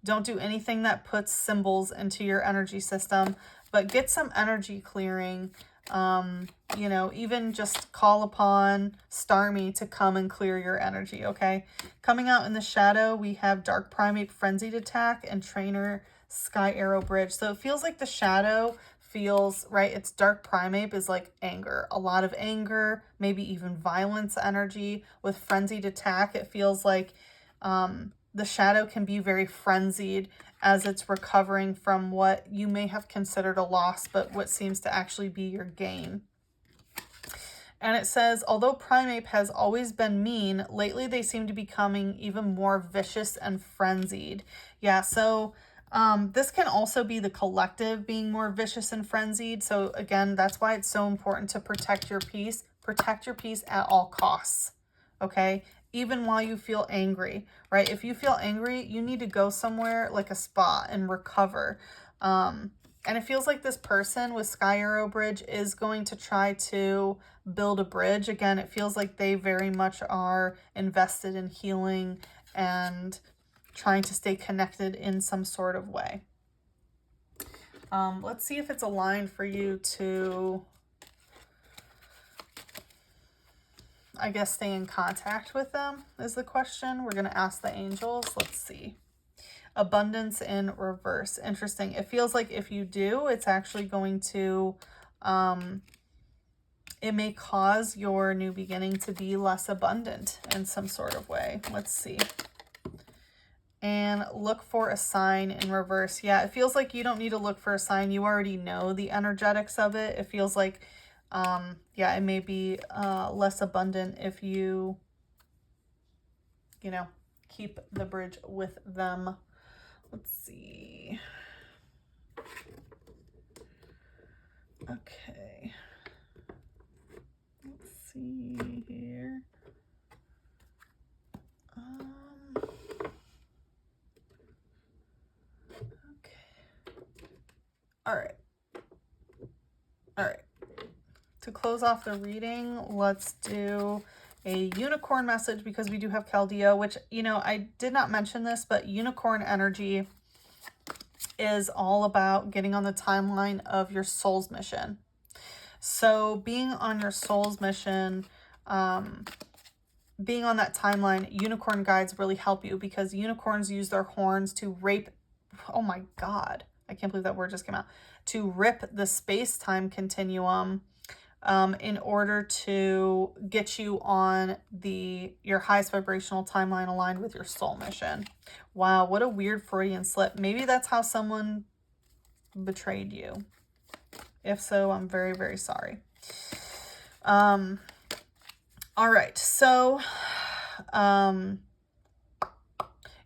Speaker 1: Don't do anything that puts symbols into your energy system, but get some energy clearing. You know, even just call upon Starmie to come and clear your energy, okay? Coming out in the shadow, we have Dark Primate Frenzied Attack and Trainer Sky Arrow Bridge. So it feels like the shadow feels, right, it's Dark Primate is like anger, a lot of anger, maybe even violence energy. With Frenzied Attack, it feels like the shadow can be very frenzied as it's recovering from what you may have considered a loss, but what seems to actually be your gain. And it says, although Primeape has always been mean, lately they seem to be becoming even more vicious and frenzied. Yeah, so this can also be the collective being more vicious and frenzied. So again, that's why it's so important to protect your peace. Protect your peace at all costs, okay? Even while you feel angry, right? If you feel angry, you need to go somewhere like a spa and recover. And it feels like this person with Sky Arrow Bridge is going to try to build a bridge. Again, it feels like they very much are invested in healing and trying to stay connected in some sort of way. Let's see if it's aligned for you to, I guess, stay in contact with them is the question. We're going to ask the angels. Let's see. Abundance in reverse. Interesting. It feels like if you do, it's actually going to, it may cause your new beginning to be less abundant in some sort of way. Let's see. And look for a sign in reverse. Yeah, it feels like you don't need to look for a sign. You already know the energetics of it. It feels like, yeah, it may be less abundant if you know, keep the bridge with them. Let's see. Okay. Let's see here. Okay. All right. All right. To close off the reading, let's do a unicorn message, because we do have Chaldea, which, you know, I did not mention this, but unicorn energy is all about getting on the timeline of your soul's mission. So being on your soul's mission, being on that timeline, unicorn guides really help you because unicorns use their horns to rape, oh my God, I can't believe that word just came out, to rip the space-time continuum in order to get you on your highest vibrational timeline aligned with your soul mission. Wow, what a weird Freudian slip. Maybe that's how someone betrayed you. If so, I'm very, very sorry. All right, so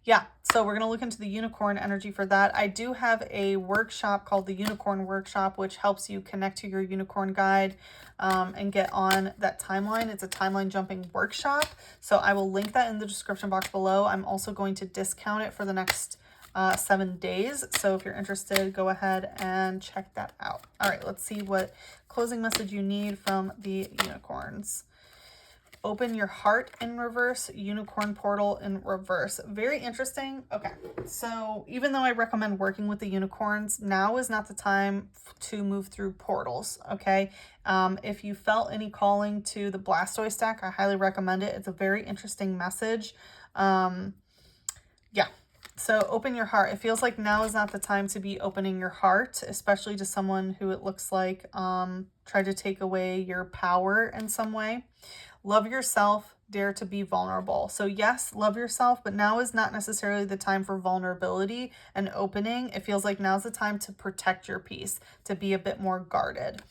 Speaker 1: yeah, so we're going to look into the unicorn energy for that. I do have a workshop called the Unicorn Workshop, which helps you connect to your unicorn guide and get on that timeline. It's a timeline jumping workshop. So I will link that in the description box below. I'm also going to discount it for the next 7 days. So if you're interested, go ahead and check that out. All right, let's see what closing message you need from the unicorns. Open your heart in reverse, unicorn portal in reverse. Very interesting. Okay, so even though I recommend working with the unicorns, now is not the time to move through portals, okay? If you felt any calling to the Blastoise deck, I highly recommend it. It's a very interesting message. Yeah, so open your heart. It feels like now is not the time to be opening your heart, especially to someone who it looks like tried to take away your power in some way. Love yourself, dare to be vulnerable. So yes, love yourself, but now is not necessarily the time for vulnerability and opening. It feels like now's the time to protect your peace, to be a bit more guarded.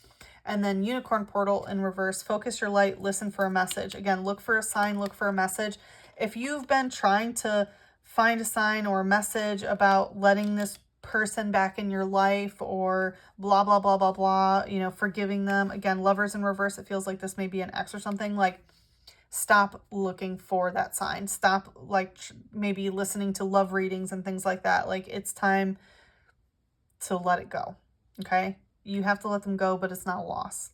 Speaker 1: And then unicorn portal in reverse, focus your light, listen for a message. Again, look for a sign, look for a message. If you've been trying to find a sign or a message about letting this person back in your life or blah, blah, blah, blah, blah, you know, forgiving them. Again, lovers in reverse, it feels like this may be an ex or something. Like, stop looking for that sign. Stop, like, maybe listening to love readings and things like that. Like, it's time to let it go, okay? You have to let them go, but it's not a loss.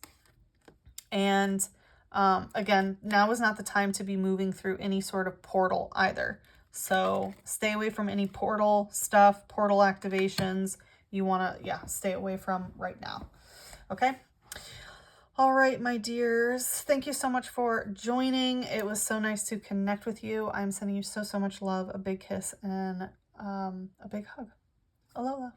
Speaker 1: And again, now is not the time to be moving through any sort of portal either. So stay away from any portal stuff, portal activations you want to, yeah, stay away from right now. Okay. All right, my dears. Thank you so much for joining. It was so nice to connect with you. I'm sending you so, so much love, a big kiss, and a big hug. Alola.